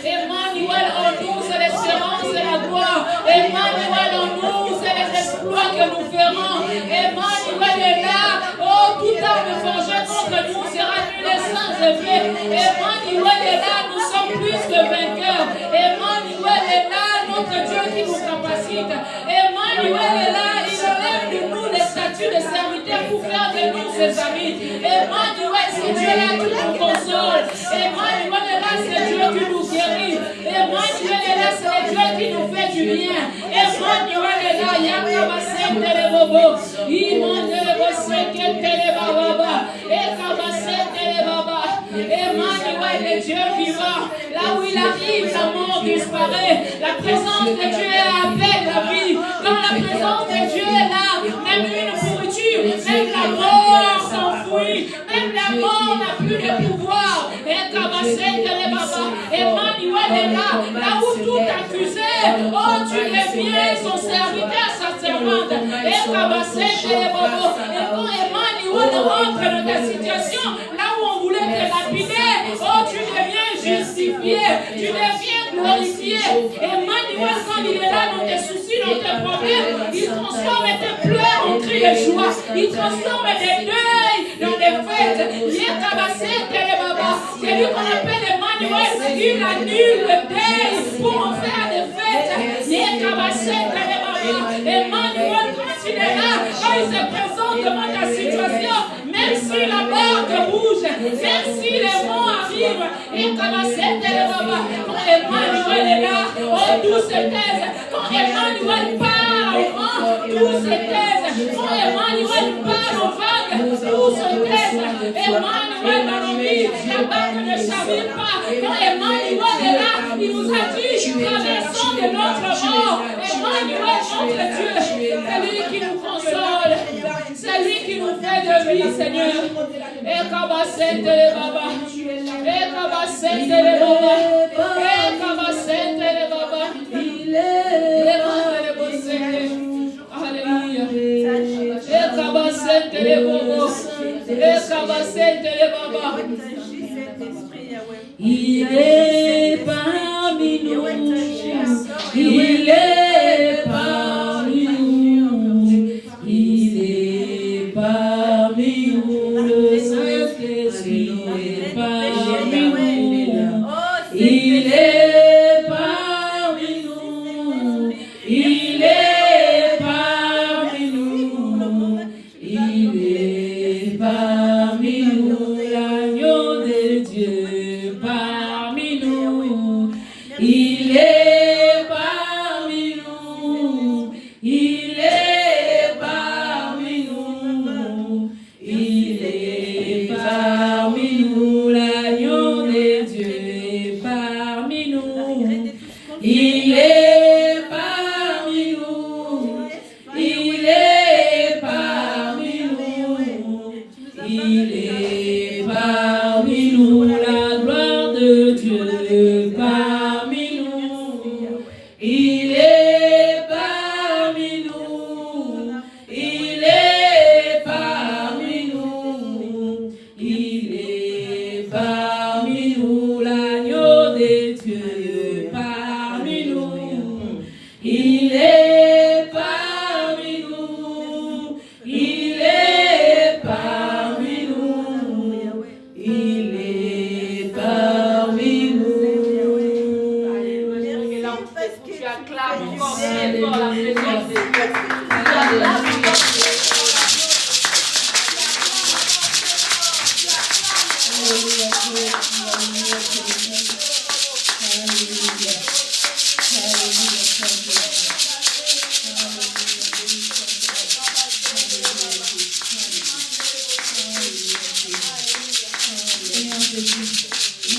Emmanuel en nous, c'est l'espérance et la gloire. Emmanuel en nous, c'est les exploits que nous ferons. Emmanuel est là, oh, toute arme forgée contre nous sera annulée sans effet. Emmanuel est là, nous sommes plus que vainqueurs. Emmanuel est là, notre Dieu qui nous capacite. Emmanuel est là, il enlève de nous les statuts de serviteurs pour faire de nous ses amis. Emmanuel, c'est Dieu-là qui nous console. Emmanuel est là, c'est Dieu qui nous guérit. Emmanuel est là, c'est Dieu qui nous fait du bien. Emmanuel est là, Yakabasete de Bobo. Emmanuel est Dieu vivant. Là où il arrive, la mort disparaît. La présence de Dieu appelle la vie. Quand la présence de Dieu est là, même une pourriture, même la mort s'enfuit, même la mort n'a plus de pouvoir. Emmanuel est là, là où tout accusé, oh, tu deviens son serviteur, sa servante. Et quand Emmanuel rentre dans ta situation, là où on voulait te lapider, oh, tu deviens justifié, tu deviens glorifié. Emmanuel, quand il est là dans tes soucis, dans tes problèmes, il transforme tes pleurs en cris de joie, il transforme tes deuils dans des fêtes. C'est lui qu'on appelle Emmanuel, il annule le deuil pour en faire des fêtes. Emmanuel, quand il est là, quand il se présente devant ta situation, même si la barque bouge, Merci, les mots arrivent. Et quand Emmanuel est là, oh, tout se taise. Quand Emmanuel parle, tout se taise. Quand Emmanuel parle aux vagues, tout se taise. Emmanuel dans nos vies, la barque ne chavire pas. Quand Emmanuel est là, il nous a dit, traversons de notre mort. Emmanuel, notre Dieu, c'est lui qui nous console. C'est lui qui nous fait de vie, Seigneur. Et Kabasente les Baba. Et Kabasente les Baba. Et Kabasente les Baba. Il est Alléluia. Et Kabasente les Baba. Et Kabasente les Baba. Il est parmi nous. Il est parmi nous. Il est parmi nous. Le Saint-Esprit est parmi nous. Il est parmi nous. Il est parmi nous. Il est parmi nous. L'agneau de Dieu parmi nous. Il est parmi nous. Il est parmi nous. Il est parmi nous. L'agneau de Dieu est parmi nous. Il est parmi nous. Il est parmi nous. Il est parmi nous. La gloire de Dieu parmi nous. Il est parmi nous. Il est parmi nous. Il est parmi nous. L'agneau de Dieu parmi nous. Il est parmi nous. Il est parmi nous. Il est parmi nous. Alléluia. Tu acclames encore très fort la présence de Dieu. Tu acclames encore très fort la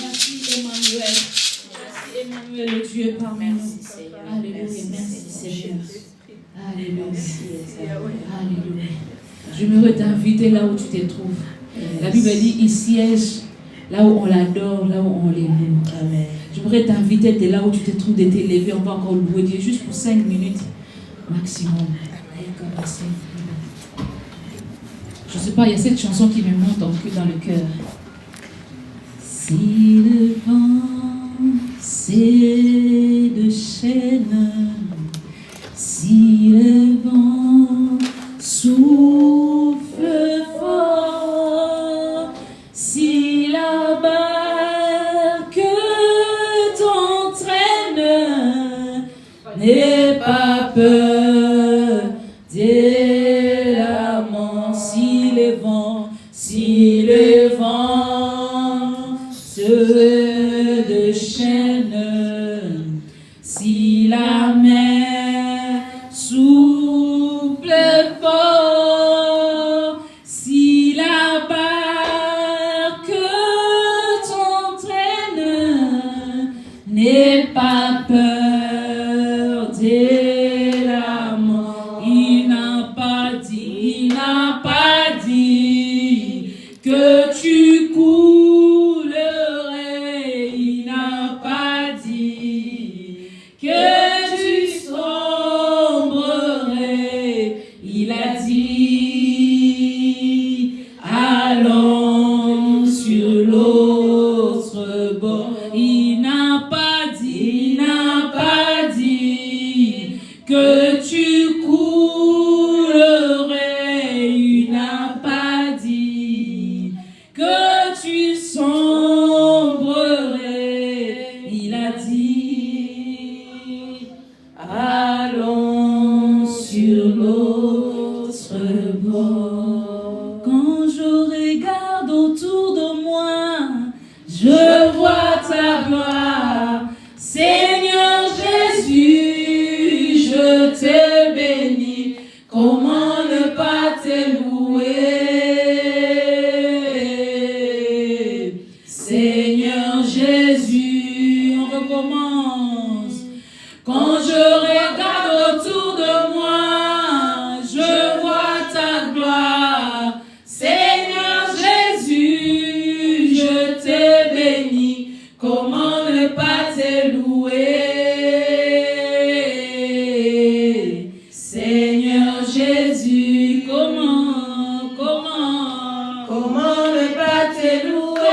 Merci Emmanuel. Merci Emmanuel, le Dieu parmi nous. Alléluia. Merci Seigneur. Alléluia. Alléluia. J'aimerais t'inviter là où tu te trouves. La Bible dit, il siège là où on l'adore, là où on l'éloue. Amen. J'aimerais t'inviter de là où tu te trouves de t'élever. On va encore louer Dieu juste pour 5 minutes maximum. Je ne sais pas, il y a cette chanson qui me monte dans le cœur. Si le vent c'est de chaîne, si le vent souffle fort, si la barque t'entraîne, n'aie pas peur de l'amant. Si le vent de chaîne, si la mer souffle fort, si la barque t'entraîne, n'aie pas peur de la mort. Il n'a pas dit que tu coulerais. Il n'a pas dit que tu sombrerais. Il a dit allons sur l'autre bord. Il n'a pas dit que tu coulerais. Il n'a pas dit que tu sombrerais. Il a dit allons sur l'autre bord. Quand je regarde autour de moi, je vois ta gloire. Seigneur Jésus, je te bénis. Comment ne pas te louer? Seigneur Jésus, on recommence. Quand je regarde autour de moi, je vois ta gloire. Seigneur Jésus, je te bénis. Comment ne pas te louer? Seigneur Jésus, comment ne pas te louer?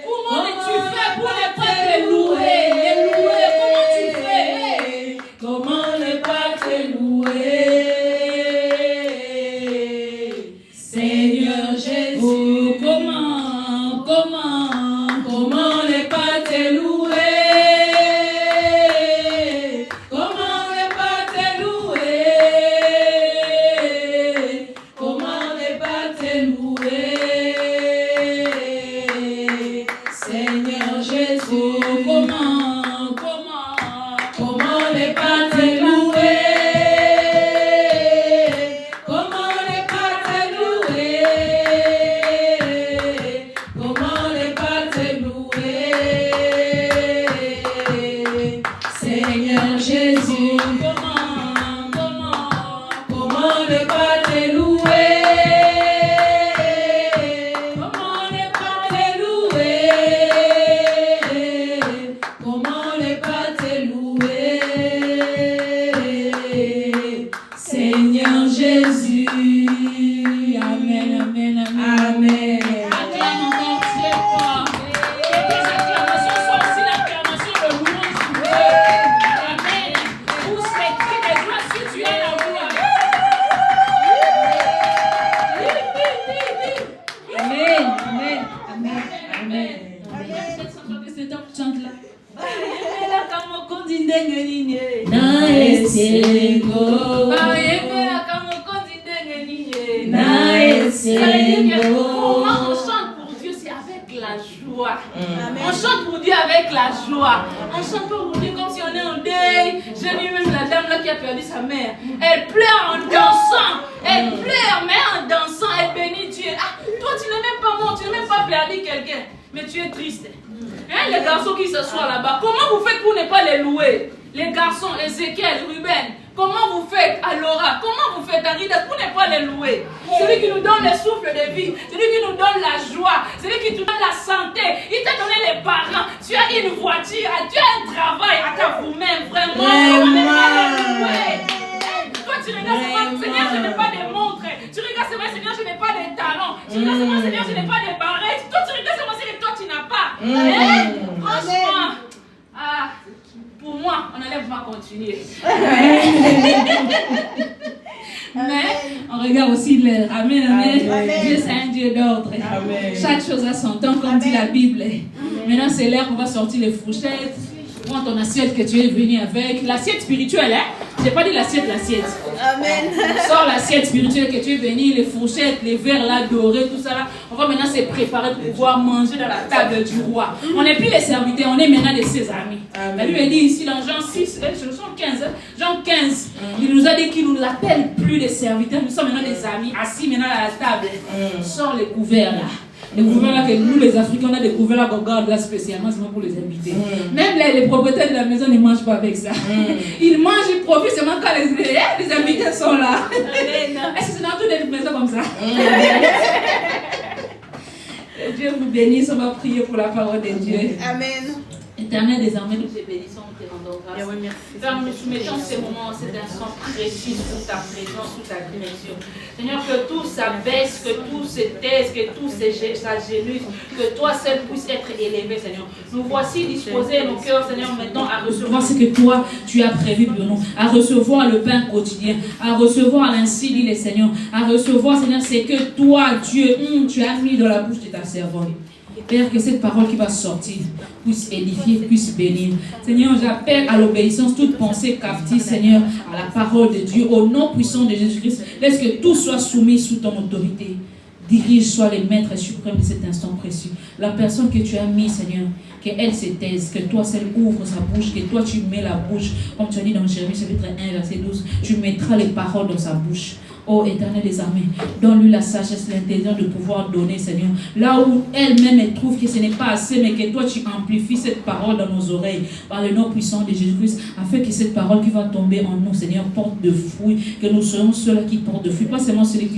Comment tu fais pour ne pas te louer? Comment ne pas te louer? Seigneur Jésus, comment ne pas te louer? Comment ne pas te louer? Comment ne pas te louer? Seigneur Jésus, comment ne pas te louer? Comment ne pas te louer? Comment ne pas te louer? Seigneur Jésus, comment ne pas te louer? Comment ne pas te louer? Comment ne pas te louer? Seigneur Jésus, Amen, Amen, Amen. Amen. Acclame encore très fort. Que tes acclamations soient aussi l'acclamation de louange du Dieu. Amen. Pousse les cris de joie si tu es la voix. Amen, Amen, Amen, Amen. C'est ton chante là. Comment on chante pour Dieu, c'est avec la joie. On chante pour Dieu avec la joie. On chante pas pour Dieu comme si on est en deuil. J'ai vu même la dame là qui a perdu sa mère. Elle pleure en dansant. Elle pleure, mais en dansant, elle bénit Dieu. Ah, toi tu n'es même pas mort, tu n'as même pas perdu quelqu'un. Mais tu es triste. Hein, les garçons qui s'assoient là-bas, comment vous faites pour ne pas les louer? Les garçons, Ézéchiel, Ruben, comment vous faites à Laura? Comment vous faites à Rida pour ne pas les louer? Celui qui nous donne le souffle de vie, celui qui nous donne la joie, celui qui nous donne la santé, il t'a donné les parents, tu as une voiture, tu as un travail à ta vous-même, vraiment. Comment ne pas les louer? Toi tu regardes seulement, Seigneur, je n'ai pas de montre. Tu regardes seulement, Seigneur, je n'ai pas de talons. Tu regardes seulement, Seigneur, je n'ai pas de barrettes. Toi tu regardes seulement, Seigneur, toi tu n'as pas. Franchement, pour moi, on allait pouvoir continuer. Mais on regarde aussi l'heure. Amen, amen. Dieu, c'est un Dieu d'ordre. Chaque chose a son temps, comme dit la Bible. Maintenant, c'est l'heure qu'on va sortir les fourchettes. Prends ton assiette que tu es venu avec. L'assiette spirituelle, hein? Je n'ai pas dit l'assiette. Amen. Sors l'assiette spirituelle que tu es venu, les fourchettes, les verres là dorés, tout ça là. On va maintenant se préparer pour pouvoir manger dans la table du roi. On n'est plus les serviteurs, on est maintenant de ses amis. La Bible dit ici dans Jean 6, Jean 15, Jean 15, il nous a dit qu'il ne nous appelle plus les serviteurs, nous sommes maintenant des amis, assis maintenant à la table. Sors les couverts là. Les couverts là que nous les Africains on a des couverts là qu'on garde là spécialement seulement pour les invités. Même les propriétaires de la maison ne mangent pas avec ça. Ils mangent, ils profitent seulement quand les invités sont là. Est-ce que c'est dans toutes les maisons comme ça? Dieu vous bénisse, on va prier pour la parole de Dieu. Amen. Éternel, désormais nous te bénissons, nous te rendons grâce. Père, nous soumettons ces moments, cet instant précis sous ta présence, sous ta direction. Seigneur, que tout s'abaisse, que tout se taise, que tout s'agenouille, que toi seul puisses être élevé, Seigneur. Nous voici disposés nos cœurs, Seigneur, maintenant à recevoir ce que toi tu as prévu pour nous, à recevoir le pain quotidien, à recevoir ainsi dit le Seigneur, à recevoir, Seigneur, c'est que toi, Dieu, tu as mis dans la bouche de ta servante. Père, que cette parole qui va sortir puisse édifier, puisse bénir. Seigneur, j'appelle à l'obéissance toute pensée captive, Seigneur, à la parole de Dieu, au nom puissant de Jésus-Christ. Laisse que tout soit soumis sous ton autorité. Dirige, sois le maître suprême de cet instant précieux. La personne que tu as mis, Seigneur, qu'elle se taise, que toi seul ouvre sa bouche, que toi tu mets la bouche, comme tu as dit dans Jérémie chapitre 1, verset 12, tu mettras les paroles dans sa bouche. Ô Éternel des armées, donne-lui la sagesse, l'intelligence de pouvoir donner, Seigneur. Là où elle-même elle trouve que ce n'est pas assez, mais que toi tu amplifies cette parole dans nos oreilles, par le nom puissant de Jésus-Christ, afin que cette parole qui va tomber en nous, Seigneur, porte de fruits, que nous serons ceux-là qui portent de fruits, pas seulement celui qui